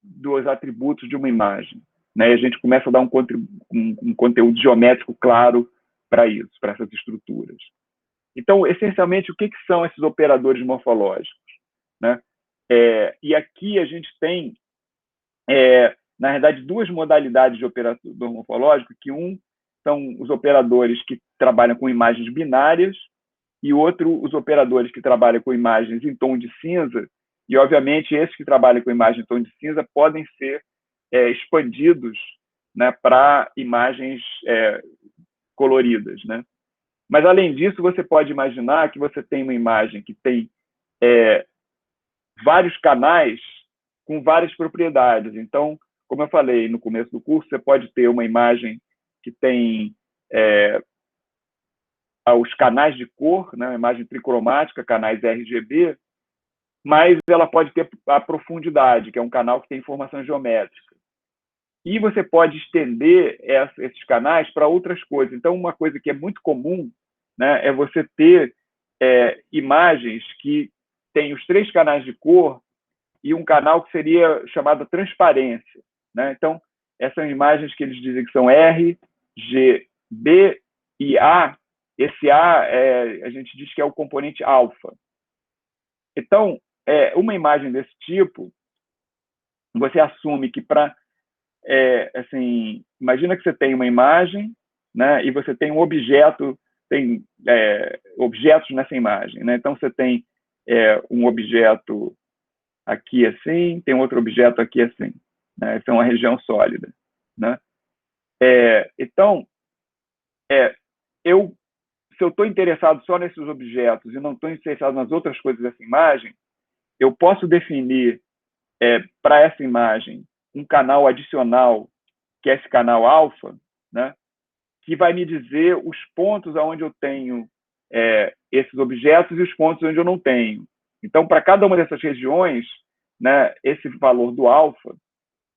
dos atributos de uma imagem, né? E a gente começa a dar um conteúdo geométrico claro para isso, para essas estruturas. Então, essencialmente, o que são esses operadores morfológicos, né? E aqui a gente tem, na verdade, duas modalidades de operador morfológico, que são os operadores que trabalham com imagens binárias e outro, os operadores que trabalham com imagens em tom de cinza, e, obviamente, esses que trabalham com imagem em tom de cinza podem ser expandidos, né, para imagens coloridas, né? Mas, além disso, você pode imaginar que você tem uma imagem que tem vários canais com várias propriedades. Então, como eu falei no começo do curso, você pode ter uma imagem que tem os canais de cor, né, uma imagem tricromática, canais RGB, mas ela pode ter a profundidade, que é um canal que tem informação geométrica. E você pode estender esses canais para outras coisas. Então, uma coisa que é muito comum, né, é você ter imagens que têm os 3 canais de cor e um canal que seria chamado transparência, né? Então, essas são imagens que eles dizem que são R, G, B e A. Esse A, a gente diz que é o componente alfa. Então, uma imagem desse tipo, você assume que assim, imagina que você tem uma imagem, né, e você tem um objeto, tem objetos nessa imagem, né? Então, você tem um objeto aqui assim, tem outro objeto aqui assim, né? Essa é uma região sólida, né? Então, se eu estou interessado só nesses objetos e não estou interessado nas outras coisas dessa imagem, eu posso definir para essa imagem um canal adicional, que é esse canal alfa, né, que vai me dizer os pontos onde eu tenho esses objetos e os pontos onde eu não tenho. Então, para cada uma dessas regiões, né, esse valor do alfa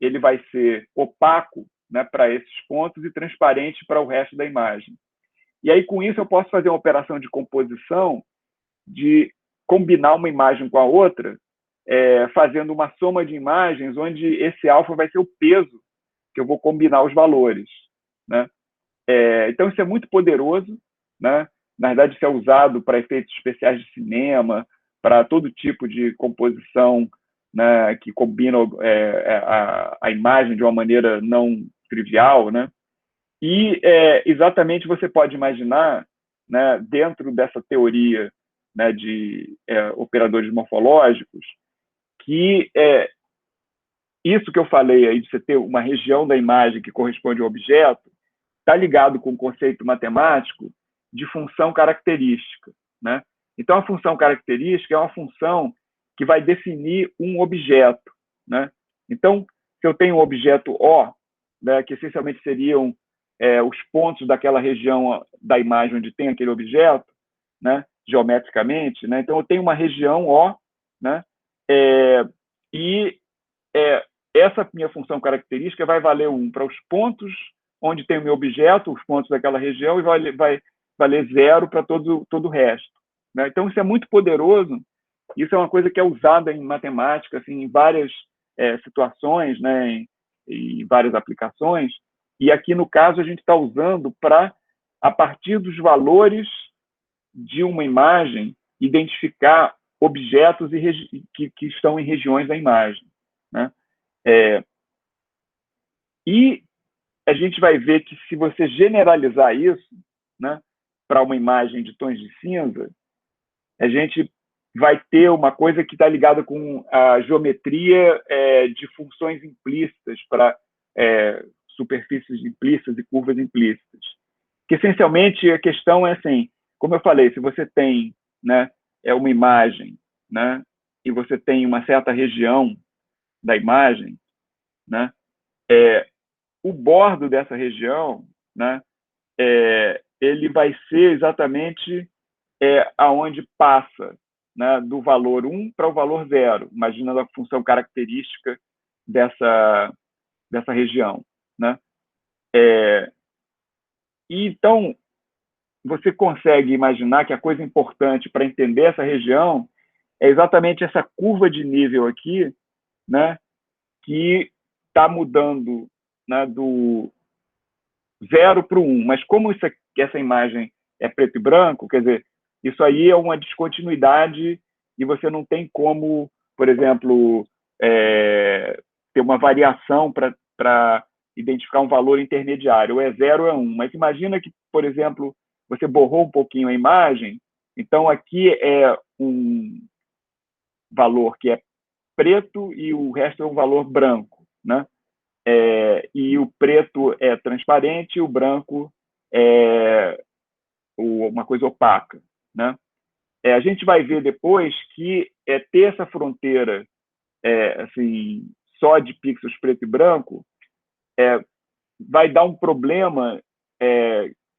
ele vai ser opaco, né, para esses pontos e transparente para o resto da imagem. E aí, com isso, eu posso fazer uma operação de composição, de combinar uma imagem com a outra, fazendo uma soma de imagens, onde esse alfa vai ser o peso que eu vou combinar os valores, né? Então, isso é muito poderoso, né? Na verdade, isso é usado para efeitos especiais de cinema, para todo tipo de composição, né, que combina a imagem de uma maneira não trivial, né? E exatamente você pode imaginar, né, dentro dessa teoria, né, de operadores morfológicos, que isso que eu falei aí de você ter uma região da imagem que corresponde ao objeto está ligado com o conceito matemático de função característica, né? Então, a função característica é uma função que vai definir um objeto, né? Então, se eu tenho um objeto O, né, que essencialmente seriam os pontos daquela região da imagem onde tem aquele objeto, né, geometricamente, né? Então, eu tenho uma região O, né? E essa minha função característica vai valer para os pontos onde tem o meu objeto, os pontos daquela região, e vai valer 0 para todo o resto, né? Então, isso é muito poderoso. Isso é uma coisa que é usada em matemática, assim, em várias situações, né, em várias aplicações. E aqui, no caso, a gente está usando para, a partir dos valores de uma imagem, identificar objetos que estão em regiões da imagem, né? E a gente vai ver que se você generalizar isso, né, para uma imagem de tons de cinza, a gente vai ter uma coisa que está ligada com a geometria de funções implícitas para superfícies implícitas e curvas implícitas. Que, essencialmente, a questão é assim, como eu falei, se você tem, né, uma imagem, né, e você tem uma certa região da imagem, né, o bordo dessa região, né, ele vai ser exatamente aonde passa, né, do valor 1 para o valor 0, imaginando a função característica dessa região, né? E então, você consegue imaginar que a coisa importante para entender essa região é exatamente essa curva de nível aqui, né, que está mudando, né, do 0 para o 1. Mas como essa imagem é preto e branco, quer dizer, isso aí é uma descontinuidade e você não tem como, por exemplo, ter uma variação para identificar um valor intermediário, ou é 0 ou é 1. Mas imagina que, por exemplo, você borrou um pouquinho a imagem, então aqui é um valor que é preto e o resto é um valor branco, né? E o preto é transparente e o branco é uma coisa opaca, né? A gente vai ver depois que ter essa fronteira assim, só de pixels preto e branco vai dar um problema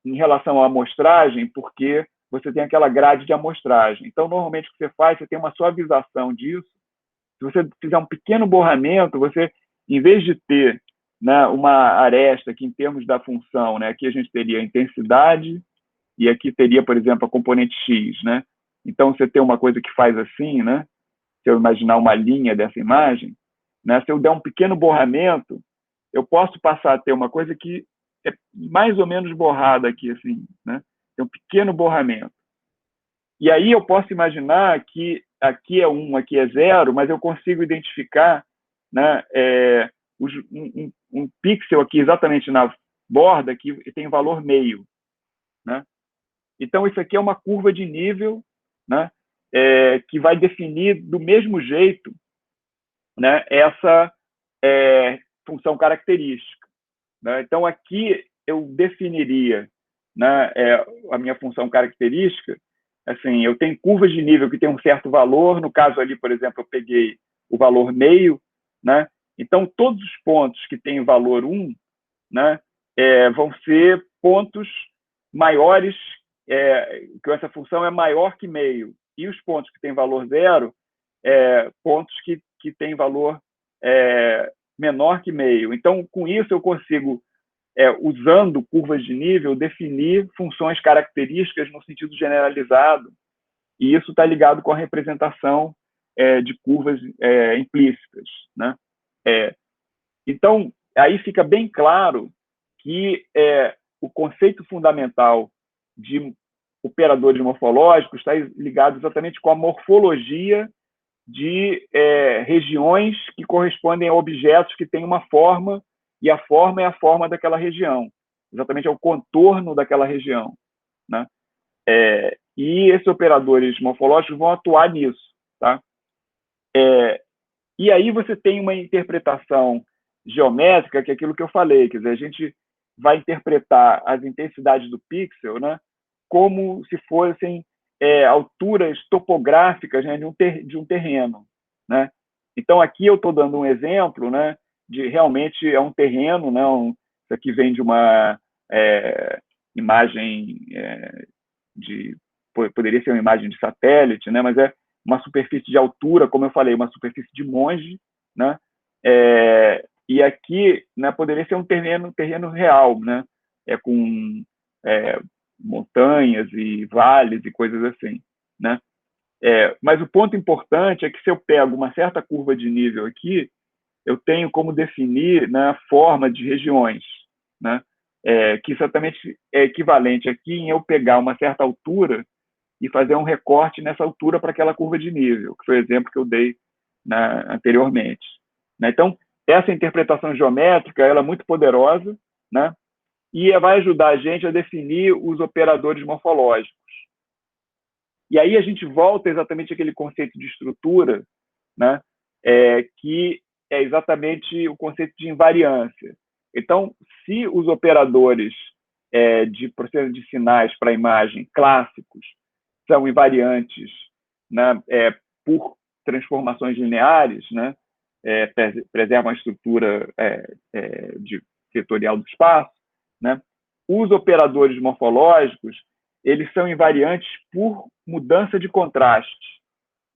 em relação à amostragem, porque você tem aquela grade de amostragem. Então, normalmente, o que você faz, você tem uma suavização disso. Se você fizer um pequeno borramento, você, em vez de ter, né, uma aresta que, em termos da função, né, aqui a gente teria a intensidade e aqui teria, por exemplo, a componente X, né? Então, você tem uma coisa que faz assim, né? Se eu imaginar uma linha dessa imagem, né? Se eu der um pequeno borramento, eu posso passar a ter uma coisa que é mais ou menos borrada aqui, assim, né? Tem um pequeno borramento. E aí eu posso imaginar que aqui é 1, aqui é 0, mas eu consigo identificar, né, um pixel aqui exatamente na borda que tem valor meio, né? Então, isso aqui é uma curva de nível, né, que vai definir do mesmo jeito, né, essa função característica, né? Então, aqui eu definiria, né, a minha função característica. Assim, eu tenho curvas de nível que tem um certo valor. No caso ali, por exemplo, eu peguei o valor meio, né? Então, todos os pontos que têm valor 1, né, vão ser pontos maiores, que essa função é maior que meio. E os pontos que têm valor 0, pontos que têm valor menor que meio. Então, com isso, eu consigo, usando curvas de nível, definir funções características no sentido generalizado. E isso está ligado com a representação de curvas implícitas, né? Então, aí fica bem claro que o conceito fundamental de operadores morfológicos está ligado exatamente com a morfologia de regiões que correspondem a objetos que têm uma forma, e a forma é a forma daquela região, exatamente é o contorno daquela região, né? E esses operadores morfológicos vão atuar nisso, tá? E aí você tem uma interpretação geométrica, que é aquilo que eu falei, quer dizer, a gente vai interpretar as intensidades do pixel, né, como se fossem alturas topográficas, né, de um terreno, né? Então, aqui eu estou dando um exemplo, né, de realmente é um terreno, né, isso aqui vem de uma imagem poderia ser uma imagem de satélite, né, mas é uma superfície de altura, como eu falei, uma superfície de Monge, né? E aqui, né, poderia ser um terreno real, né? Com montanhas e vales e coisas assim, né? Mas o ponto importante é que se eu pego uma certa curva de nível aqui, eu tenho como definir, né, a forma de regiões, né? Que exatamente é equivalente aqui em eu pegar uma certa altura e fazer um recorte nessa altura para aquela curva de nível, que foi o exemplo que eu dei anteriormente. Né? Então, essa interpretação geométrica ela é muito poderosa, né? E vai ajudar a gente a definir os operadores morfológicos. E aí a gente volta exatamente àquele conceito de estrutura, né? Que é exatamente o conceito de invariância. Então, se os operadores de processo de sinais para a imagem clássicos são invariantes, né, por transformações lineares, né, preservam a estrutura setorial do espaço, né, os operadores morfológicos eles são invariantes por mudança de contraste,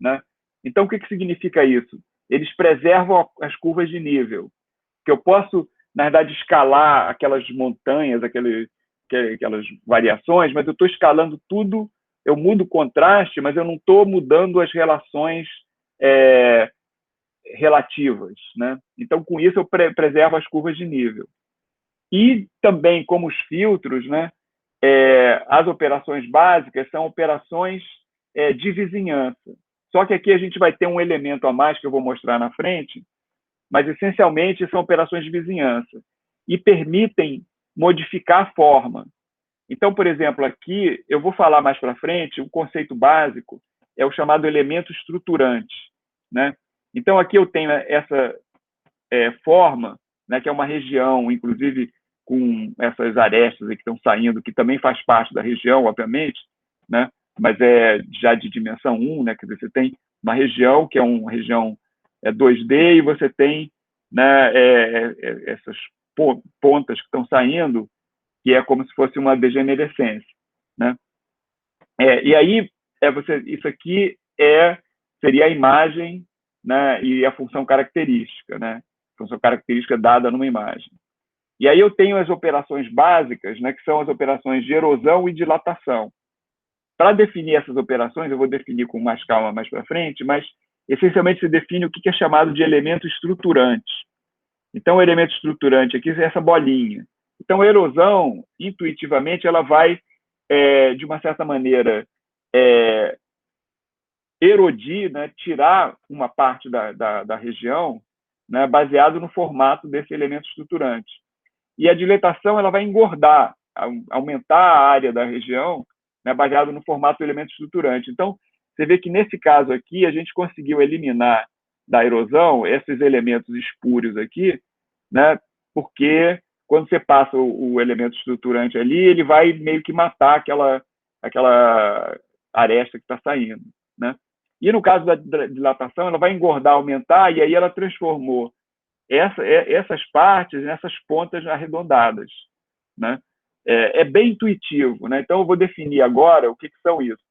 né? Então, o que significa isso? Eles preservam as curvas de nível, que eu posso, na verdade, escalar aquelas montanhas, aquelas variações, mas eu estou escalando tudo, eu mudo o contraste, mas eu não estou mudando as relações relativas, né? Então, com isso, eu preservo as curvas de nível. E também, como os filtros, né? As operações básicas são operações de vizinhança. Só que aqui a gente vai ter um elemento a mais que eu vou mostrar na frente, mas essencialmente são operações de vizinhança e permitem modificar a forma. Então, por exemplo, aqui eu vou falar mais para frente, o conceito básico é o chamado elemento estruturante, né? Então, aqui eu tenho essa forma, né, que é uma região, inclusive com essas arestas que estão saindo, que também faz parte da região, obviamente, né? Mas é já de dimensão 1, né? Quer dizer, você tem uma região que é uma região 2D e você tem, né, essas pontas que estão saindo, que é como se fosse uma degenerescência, né? E aí, isso aqui seria a imagem, né, e a função característica, né? Função característica dada numa imagem. E aí eu tenho as operações básicas, né, que são as operações de erosão e dilatação. Para definir essas operações, eu vou definir com mais calma mais para frente, mas essencialmente se define o que é chamado de elemento estruturante. Então, o elemento estruturante aqui é essa bolinha. Então, a erosão, intuitivamente, ela vai, de uma certa maneira, erodir, né, tirar uma parte da região, né, baseado no formato desse elemento estruturante. E a dilatação ela vai engordar, aumentar a área da região, né, baseado no formato do elemento estruturante. Então, você vê que nesse caso aqui, a gente conseguiu eliminar da erosão esses elementos espúrios aqui, né, porque quando você passa o elemento estruturante ali, ele vai meio que matar aquela aresta que está saindo, né? E no caso da dilatação, ela vai engordar, aumentar, e aí ela transformou essas partes nessas pontas arredondadas, né? É bem intuitivo, né? Então eu vou definir agora o que são isso,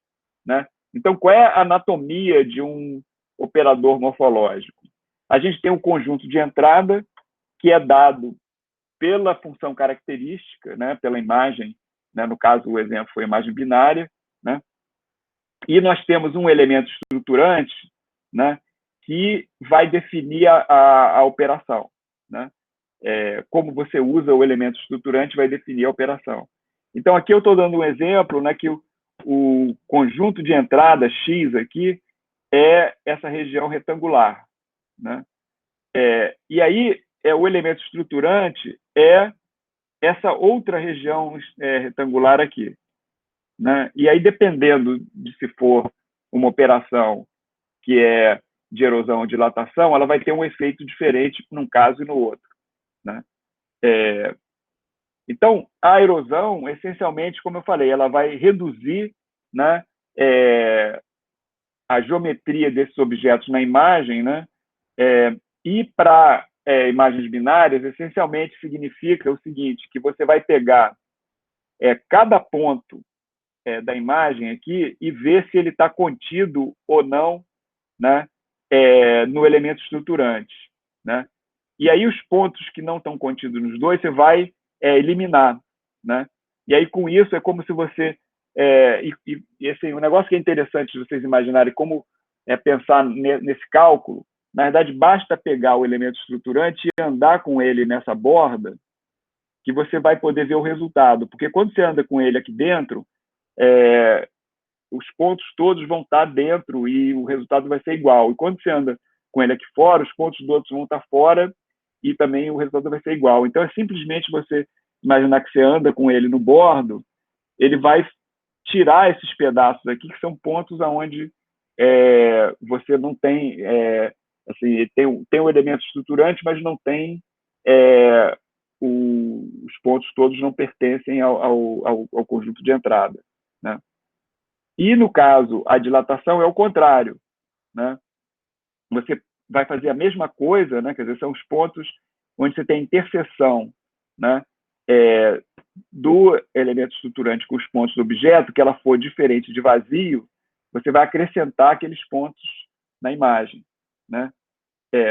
né? Então qual é a anatomia de um operador morfológico? A gente tem um conjunto de entrada que é dado pela função característica, né? Pela imagem, né? No caso o exemplo foi a imagem binária, né? E nós temos um elemento estruturante, né? Que vai definir a operação, né? Como você usa o elemento estruturante vai definir a operação. Então, aqui eu estou dando um exemplo, né, que o conjunto de entradas X aqui é essa região retangular, né? E aí, o elemento estruturante é essa outra região retangular aqui, né? E aí, dependendo de se for uma operação que é de erosão ou dilatação, ela vai ter um efeito diferente num caso e no outro, né? Então, a erosão, essencialmente, como eu falei, ela vai reduzir, né, a geometria desses objetos na imagem, né? E para imagens binárias, essencialmente significa o seguinte, que você vai pegar cada ponto da imagem aqui e ver se ele está contido ou não, né, no elemento estruturante, né? E aí os pontos que não estão contidos nos dois, você vai eliminar, né? E aí com isso é como se você e assim, um negócio que é interessante de vocês imaginarem como pensar nesse cálculo, na verdade basta pegar o elemento estruturante e andar com ele nessa borda que você vai poder ver o resultado, porque quando você anda com ele aqui dentro, os pontos todos vão estar dentro e o resultado vai ser igual. E quando você anda com ele aqui fora, os pontos do outro vão estar fora e também o resultado vai ser igual. Então, é simplesmente você imaginar que você anda com ele no bordo, ele vai tirar esses pedaços aqui, que são pontos onde você não tem, assim, tem um elemento estruturante, mas não tem, os pontos todos não pertencem ao conjunto de entrada, né? E, no caso, a dilatação é o contrário, né? Você vai fazer a mesma coisa, né? Quer dizer, são os pontos onde você tem interseção, né? Do elemento estruturante com os pontos do objeto, que ela for diferente de vazio, você vai acrescentar aqueles pontos na imagem, né?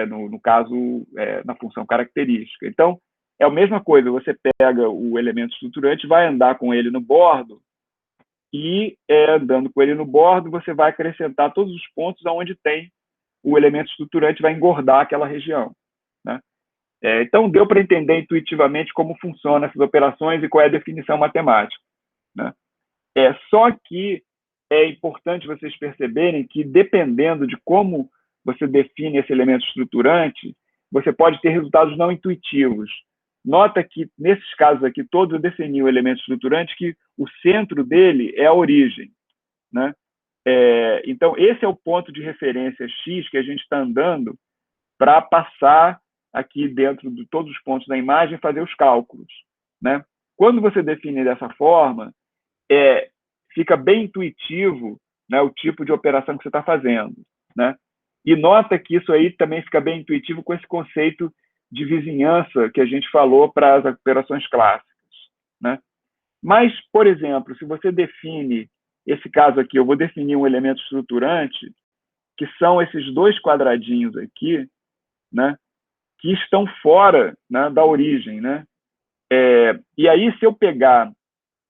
No caso, na função característica. Então, é a mesma coisa, você pega o elemento estruturante, vai andar com ele no bordo, e andando com ele no bordo, você vai acrescentar todos os pontos onde tem o elemento estruturante, vai engordar aquela região, né? Então, deu para entender intuitivamente como funcionam essas operações e qual é a definição matemática, né? Só que é importante vocês perceberem que, dependendo de como você define esse elemento estruturante, você pode ter resultados não intuitivos. Nota que, nesses casos aqui, todos eu defini o elemento estruturante, que o centro dele é a origem, né? Então, esse é o ponto de referência X que a gente está andando para passar aqui dentro de todos os pontos da imagem e fazer os cálculos, né? Quando você define dessa forma, fica bem intuitivo, né, o tipo de operação que você está fazendo, né? E nota que isso aí também fica bem intuitivo com esse conceito de vizinhança que a gente falou para as operações clássicas, né? Mas, por exemplo, se você define esse caso aqui, eu vou definir um elemento estruturante, que são esses dois quadradinhos aqui, né, que estão fora, né, da origem, né? E aí, se eu pegar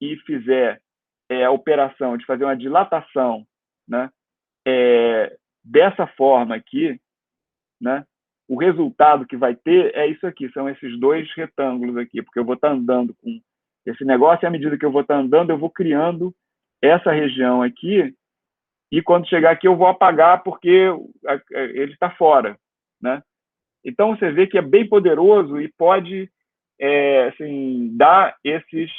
e fizer a operação de fazer uma dilatação, né, dessa forma aqui, né, o resultado que vai ter é isso aqui, são esses dois retângulos aqui, porque eu vou estar andando com esse negócio e à medida que eu vou estar andando, eu vou criando essa região aqui e quando chegar aqui eu vou apagar porque ele está fora, né? Então, você vê que é bem poderoso e pode assim, dar esses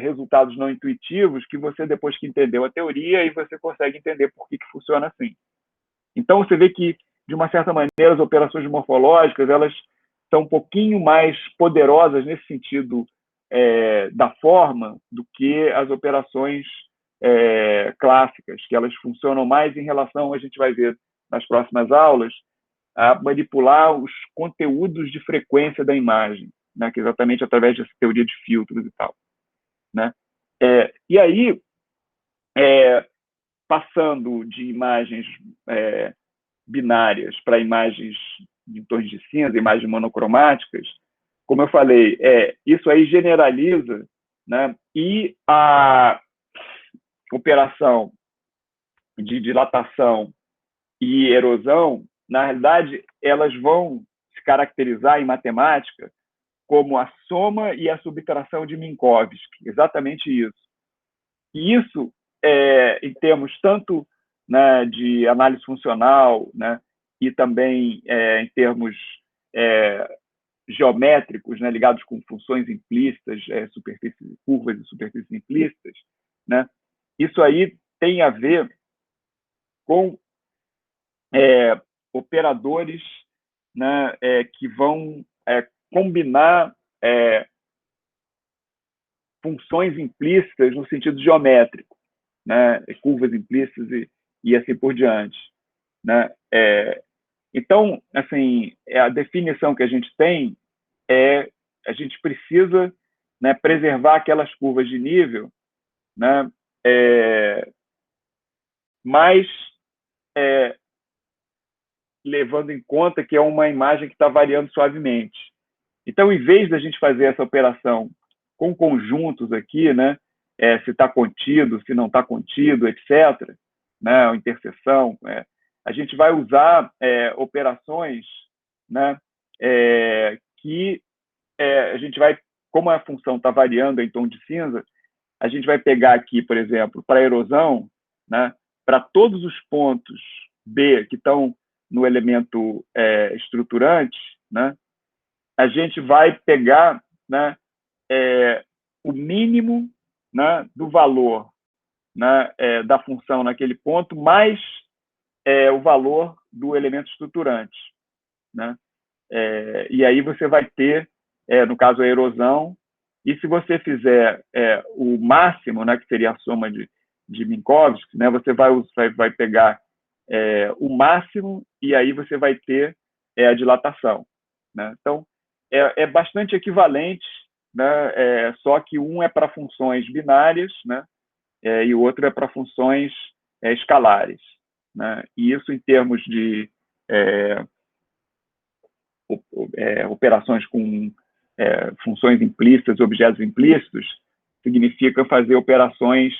resultados não intuitivos que você, depois que entendeu a teoria, e você consegue entender por que funciona assim. Então, você vê que, de uma certa maneira, as operações morfológicas elas são um pouquinho mais poderosas nesse sentido da forma do que as operações clássicas, que elas funcionam mais em relação, a gente vai ver nas próximas aulas, a manipular os conteúdos de frequência da imagem, né, que é exatamente através dessa teoria de filtros e tal, né? E aí, passando de imagens binárias para imagens em tons de cinza, imagens monocromáticas, como eu falei, isso aí generaliza, né? E a operação de dilatação e erosão, na realidade, elas vão se caracterizar em matemática como a soma e a subtração de Minkowski, exatamente isso. E isso, em termos tanto, né, de análise funcional, né, e também em termos geométricos, né, ligados com funções implícitas, superfícies, curvas e superfícies implícitas, né, isso aí tem a ver com operadores, né, que vão combinar funções implícitas no sentido geométrico, né, curvas implícitas e assim por diante, né? Então, assim, a definição que a gente tem a gente precisa, né, preservar aquelas curvas de nível, né, mas levando em conta que é uma imagem que está variando suavemente. Então, em vez da gente fazer essa operação com conjuntos aqui, né, se está contido, se não está contido, etc., né, interseção, a gente vai usar operações, né, que a gente vai, como a função está variando em tom de cinza, a gente vai pegar aqui, por exemplo, para erosão, né, para todos os pontos B que estão no elemento estruturante, né, a gente vai pegar, né, o mínimo, né, do valor, né, da função naquele ponto, mais o valor do elemento estruturante, né? E aí você vai ter, no caso, a erosão, e se você fizer o máximo, né, que seria a soma de Minkowski, né, você vai pegar o máximo, e aí você vai ter a dilatação, né? Então, é bastante equivalente, né? Só que um é para funções binárias, né? E o outro é para funções escalares, né? E isso, em termos de operações com funções implícitas, objetos implícitos, significa fazer operações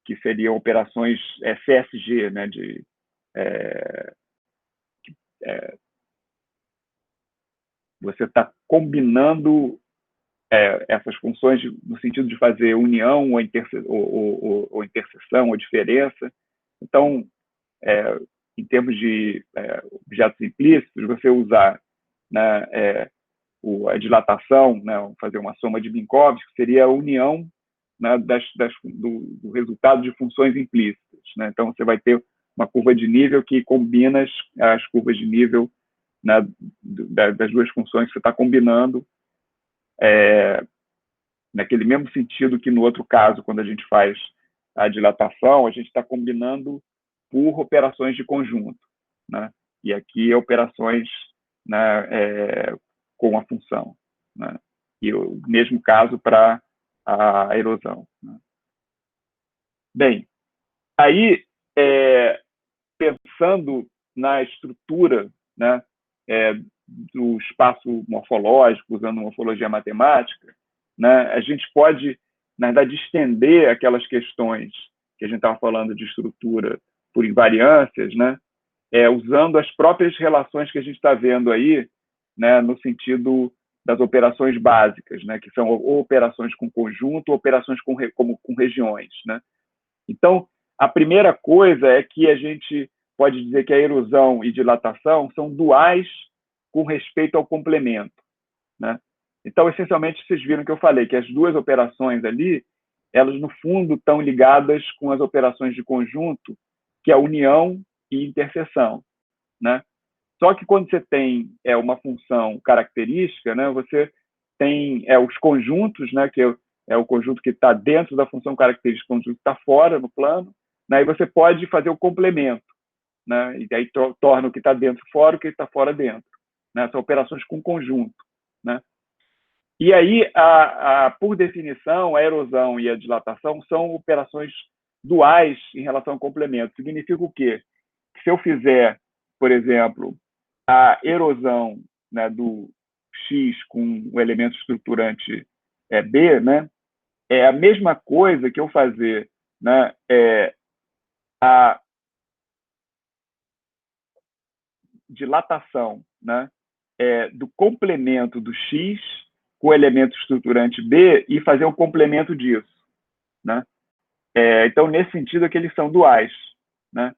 que seriam operações CSG, né? Você está combinando essas funções no sentido de fazer união ou interseção ou diferença. Então, em termos de objetos implícitos, você usar, né, a dilatação, né, fazer uma soma de Minkowski, que seria a união, né, do resultado de funções implícitas, né? Então, você vai ter uma curva de nível que combina as curvas de nível, né, das duas funções que você está combinando, naquele mesmo sentido que no outro caso, quando a gente faz a dilatação, a gente está combinando por operações de conjunto, né? E aqui operações, né, com a função, né? E o mesmo caso para a erosão, né? Bem, aí, pensando na estrutura, né, do espaço morfológico, usando morfologia matemática, né, a gente pode, na verdade, estender aquelas questões que a gente estava falando de estrutura por invariâncias, né, usando as próprias relações que a gente está vendo aí, né, no sentido das operações básicas, né, que são ou operações com conjunto, ou operações com regiões, né? Então, a primeira coisa é que a gente pode dizer que a erosão e dilatação são duais com respeito ao complemento, né? Então, essencialmente, vocês viram que eu falei que as duas operações ali, elas, no fundo, estão ligadas com as operações de conjunto, que é a união e interseção, né? Só que quando você tem uma função característica, né, você tem os conjuntos, né, que é o conjunto que está dentro da função característica, o conjunto que está fora no plano, né, e você pode fazer o complemento, né, e aí torna o que está dentro fora, o que está fora dentro, né? São operações com conjunto, né? E aí, por definição, a erosão e a dilatação são operações duais em relação ao complemento. Significa o quê? Que se eu fizer, por exemplo, a erosão, né, do X com o elemento estruturante B, né, é a mesma coisa que eu fazer, né, a dilatação, né, do complemento do X com o elemento estruturante B e fazer o complemento disso, né? Então, nesse sentido, é que eles são duais, né?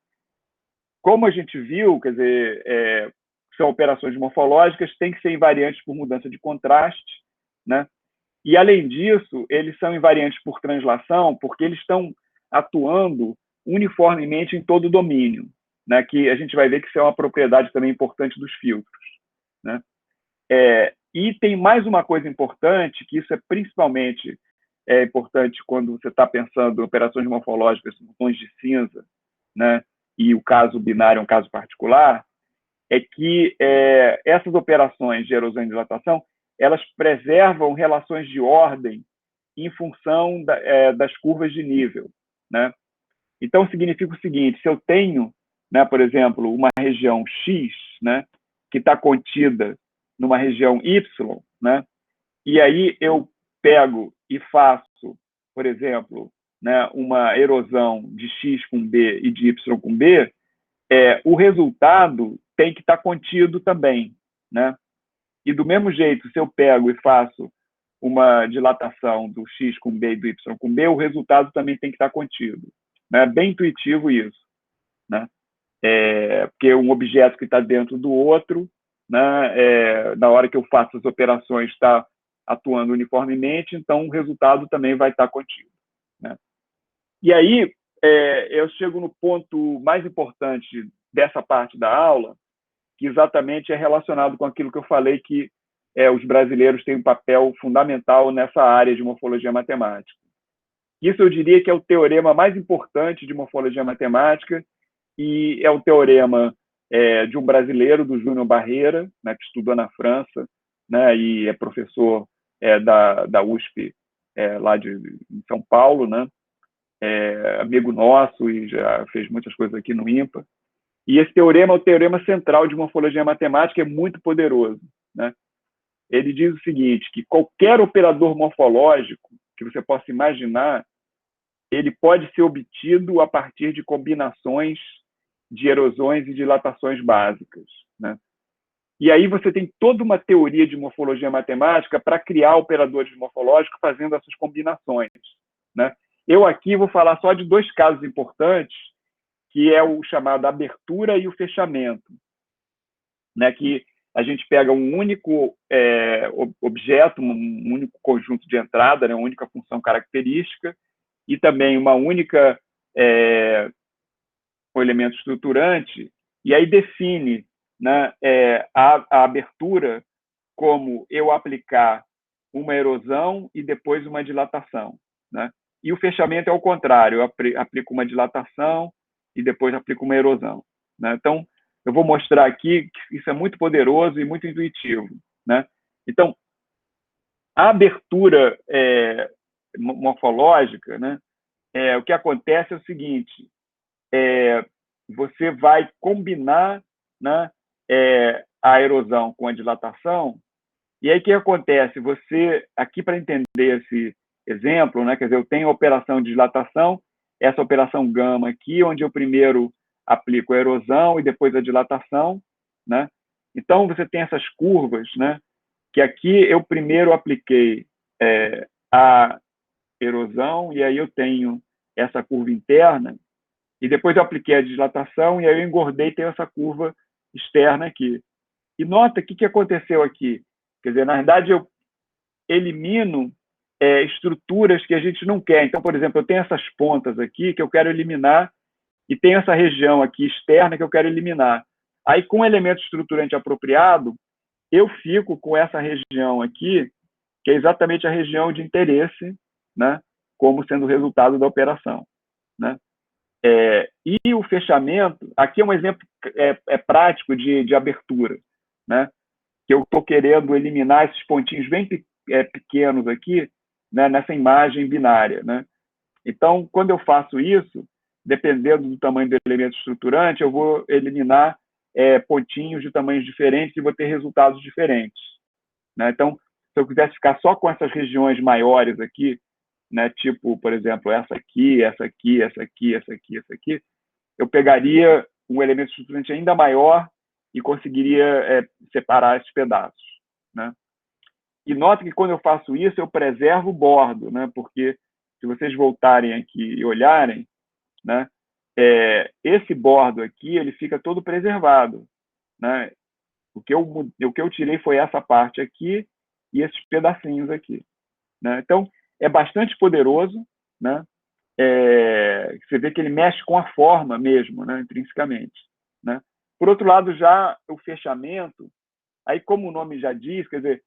Como a gente viu, quer dizer, são operações morfológicas, tem que ser invariantes por mudança de contraste, né? E, além disso, eles são invariantes por translação, porque eles estão atuando uniformemente em todo o domínio, né? Que a gente vai ver que isso é uma propriedade também importante dos filtros, né? E tem mais uma coisa importante, que isso é principalmente importante quando você está pensando em operações morfológicas, tons de cinza, né? E o caso binário é um caso particular, é que essas operações de erosão e dilatação, elas preservam relações de ordem em função das curvas de nível, né? Então, significa o seguinte: se eu tenho, né, por exemplo, uma região X, né, que está contida numa região Y, né, e aí eu pego e faço, por exemplo, né, uma erosão de X com B e de Y com B, o resultado tem que estar contido também, né? E do mesmo jeito, se eu pego e faço uma dilatação do X com B e do Y com B, o resultado também tem que estar contido. Né? É bem intuitivo isso. Né? Porque um objeto que está dentro do outro, né, na hora que eu faço as operações, está atuando uniformemente, então o resultado também vai estar contido. Né? E aí, eu chego no ponto mais importante dessa parte da aula, que exatamente é relacionado com aquilo que eu falei, que os brasileiros têm um papel fundamental nessa área de morfologia matemática. Isso eu diria que é o teorema mais importante de morfologia matemática, e é o teorema de um brasileiro, do Júnior Barreira, né, que estudou na França, né, e é professor da USP, lá em São Paulo, né, amigo nosso e já fez muitas coisas aqui no IMPA. E esse teorema é o teorema central de morfologia matemática, é muito poderoso. Né? Ele diz o seguinte, que qualquer operador morfológico que você possa imaginar, ele pode ser obtido a partir de combinações de erosões e dilatações básicas. Né? E aí você tem toda uma teoria de morfologia matemática para criar operadores morfológicos fazendo essas combinações. Né? Eu aqui vou falar só de dois casos importantes, que é o chamado abertura e o fechamento, né? Que a gente pega um único objeto, um único conjunto de entrada, né? Uma única função característica, e também uma única um elemento estruturante, e aí define, né, a abertura como eu aplicar uma erosão e depois uma dilatação. Né? E o fechamento é o contrário, eu aplico uma dilatação e depois aplico uma erosão. Né? Então, eu vou mostrar aqui que isso é muito poderoso e muito intuitivo. Né? Então, a abertura morfológica, né, o que acontece é o seguinte, você vai combinar, né, a erosão com a dilatação, e aí o que acontece? Você, aqui para entender esse exemplo, né, quer dizer, eu tenho a operação de dilatação, essa operação gama aqui, onde eu primeiro aplico a erosão e depois a dilatação, né? Então, você tem essas curvas, né, que aqui eu primeiro apliquei a erosão, e aí eu tenho essa curva interna, e depois eu apliquei a dilatação, e aí eu engordei e tenho essa curva externa aqui. E nota o que aconteceu aqui. Quer dizer, na verdade, eu elimino estruturas que a gente não quer. Então, por exemplo, eu tenho essas pontas aqui que eu quero eliminar e tenho essa região aqui externa que eu quero eliminar. Aí, com o elemento estruturante apropriado, eu fico com essa região aqui, que é exatamente a região de interesse, né, como sendo o resultado da operação. Né? E o fechamento, aqui é um exemplo prático de abertura, né? Que eu estou querendo eliminar esses pontinhos bem pequenos aqui, né, nessa imagem binária. Né? Então, quando eu faço isso, dependendo do tamanho do elemento estruturante, eu vou eliminar pontinhos de tamanhos diferentes e vou ter resultados diferentes. Né? Então, se eu quisesse ficar só com essas regiões maiores aqui, né, tipo, por exemplo, essa aqui, essa aqui, essa aqui, essa aqui, essa aqui, eu pegaria um elemento estruturante ainda maior e conseguiria separar esses pedaços. Né? E nota que quando eu faço isso, eu preservo o bordo, né? Porque se vocês voltarem aqui e olharem, né, esse bordo aqui ele fica todo preservado. Né? O que eu tirei foi essa parte aqui e esses pedacinhos aqui. Né? Então, é bastante poderoso, né? Você vê que ele mexe com a forma mesmo, né, intrinsecamente. Né? Por outro lado, já o fechamento, aí como o nome já diz, quer dizer,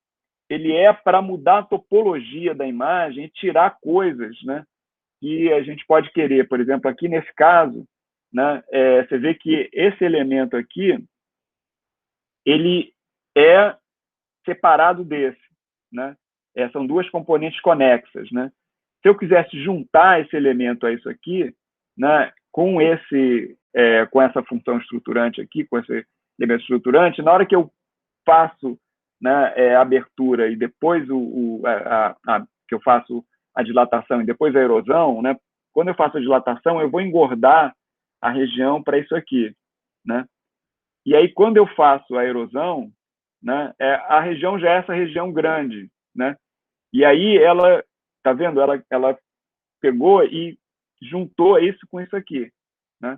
ele é para mudar a topologia da imagem e tirar coisas, né, que a gente pode querer. Por exemplo, aqui nesse caso, né, você vê que esse elemento aqui, ele é separado desse. Né? São duas componentes conexas. Né? Se eu quisesse juntar esse elemento a isso aqui, né, com essa função estruturante aqui, com esse elemento estruturante, na hora que eu faço, né, a abertura e depois que eu faço a dilatação e depois a erosão, né, quando eu faço a dilatação, eu vou engordar a região para isso aqui. Né? E aí, quando eu faço a erosão, né, a região já é essa região grande. Né? E aí ela, tá vendo? Ela pegou e juntou isso com isso aqui, né?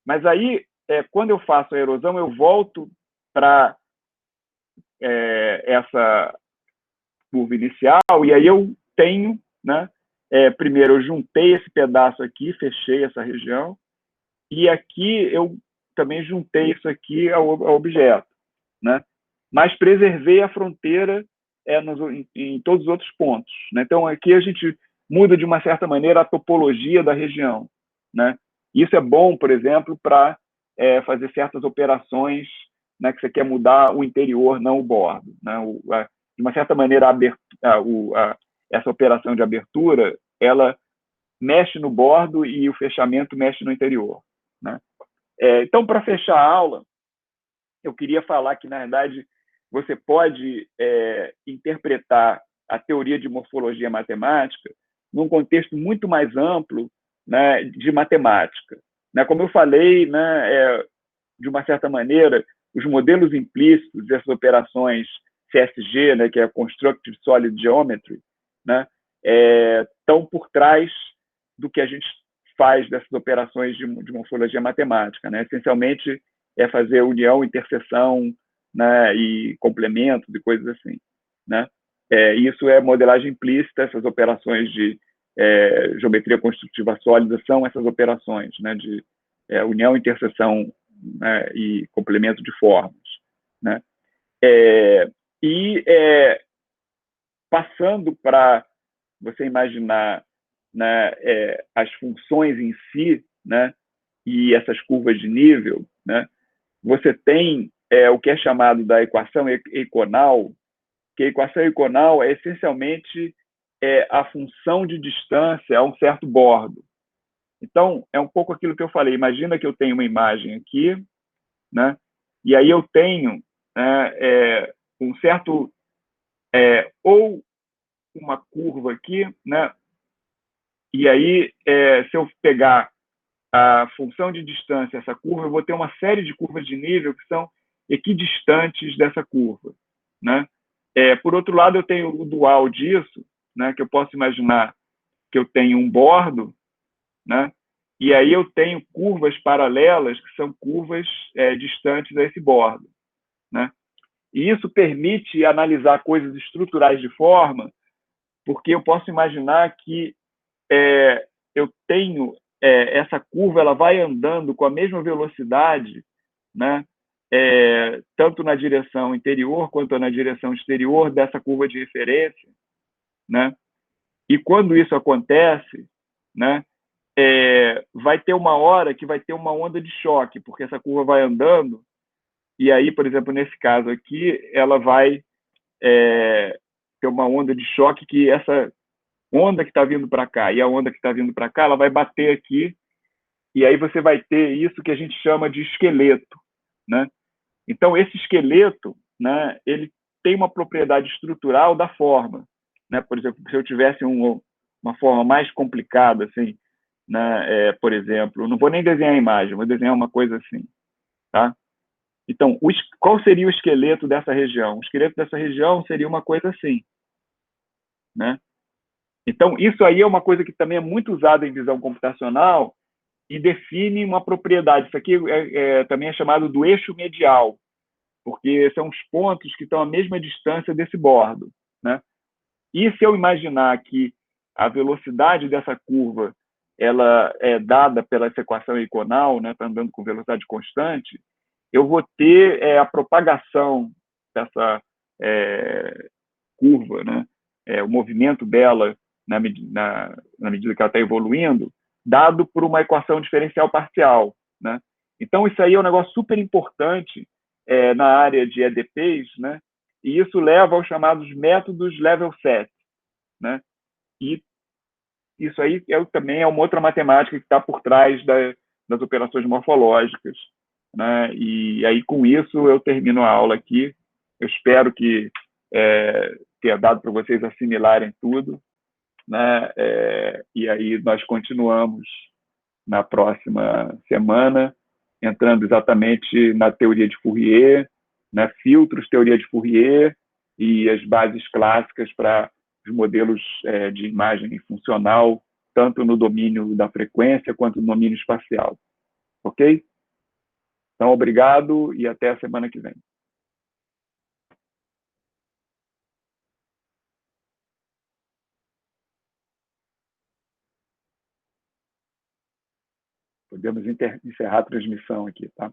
Mas aí, quando eu faço a erosão, eu volto para essa curva inicial, e aí eu tenho, né? Primeiro eu juntei esse pedaço aqui, fechei essa região, e aqui eu também juntei isso aqui ao objeto, né? Mas preservei a fronteira em todos os outros pontos, né? Então aqui a gente muda de uma certa maneira a topologia da região, né? Isso é bom, por exemplo, para fazer certas operações, né, que você quer mudar o interior, não o bordo, né? De uma certa maneira essa operação de abertura, ela mexe no bordo e o fechamento mexe no interior, né? Então, para fechar a aula, eu queria falar que, na verdade, você pode interpretar a teoria de morfologia matemática num contexto muito mais amplo, né, de matemática. Né? Como eu falei, né, de uma certa maneira, os modelos implícitos dessas operações CSG, né, que é Constructive Solid Geometry, né, estão por trás do que a gente faz dessas operações de morfologia matemática. Né? Essencialmente, é fazer união, interseção, né, e complementos e coisas assim. Né? Isso é modelagem implícita, essas operações de geometria construtiva sólida são essas operações, né, de união, interseção, né, e complemento de formas. Né? E passando para você imaginar, né, as funções em si, né, e essas curvas de nível, né, você tem o que é chamado da equação eiconal, que a equação eiconal é essencialmente a função de distância a um certo bordo. Então, é um pouco aquilo que eu falei. Imagina que eu tenho uma imagem aqui, né, e aí eu tenho, né, um certo, ou uma curva aqui, né, e aí, se eu pegar a função de distância, essa curva, eu vou ter uma série de curvas de nível que são equidistantes dessa curva. Né? Por outro lado, eu tenho o dual disso, né, que eu posso imaginar que eu tenho um bordo, né, e aí eu tenho curvas paralelas, que são curvas distantes a esse bordo. Né? E isso permite analisar coisas estruturais de forma, porque eu posso imaginar que eu tenho essa curva, ela vai andando com a mesma velocidade, né? Tanto na direção interior quanto na direção exterior dessa curva de referência, né? E quando isso acontece, né, vai ter uma hora que vai ter uma onda de choque, porque essa curva vai andando, e aí, por exemplo, nesse caso aqui, ela vai ter uma onda de choque que essa onda que está vindo para cá e a onda que está vindo para cá, ela vai bater aqui, e aí você vai ter isso que a gente chama de esqueleto. Né? Então, esse esqueleto, né, ele tem uma propriedade estrutural da forma. Né? Por exemplo, se eu tivesse uma forma mais complicada, assim, né, por exemplo, não vou nem desenhar a imagem, vou desenhar uma coisa assim. Tá? Então, qual seria o esqueleto dessa região? O esqueleto dessa região seria uma coisa assim. Né? Então, isso aí é uma coisa que também é muito usada em visão computacional e define uma propriedade. Isso aqui também é chamado do eixo medial, porque são os pontos que estão à mesma distância desse bordo. Né? E se eu imaginar que a velocidade dessa curva ela é dada pela essa equação eiconal, né, está andando com velocidade constante, eu vou ter a propagação dessa curva, né, o movimento dela na medida que ela está evoluindo, dado por uma equação diferencial parcial. Né? Então, isso aí é um negócio super importante na área de EDPs, né? E isso leva aos chamados métodos level set. Né? E isso aí também é uma outra matemática que está por trás das operações morfológicas. Né? E aí, com isso, eu termino a aula aqui. Eu espero que tenha dado para vocês assimilarem tudo. Né? E aí nós continuamos na próxima semana, entrando exatamente na teoria de Fourier, né? Filtros, teoria de Fourier e as bases clássicas para os modelos de imagem funcional, tanto no domínio da frequência quanto no domínio espacial. Ok? Então, obrigado e até a semana que vem. Podemos encerrar a transmissão aqui, tá?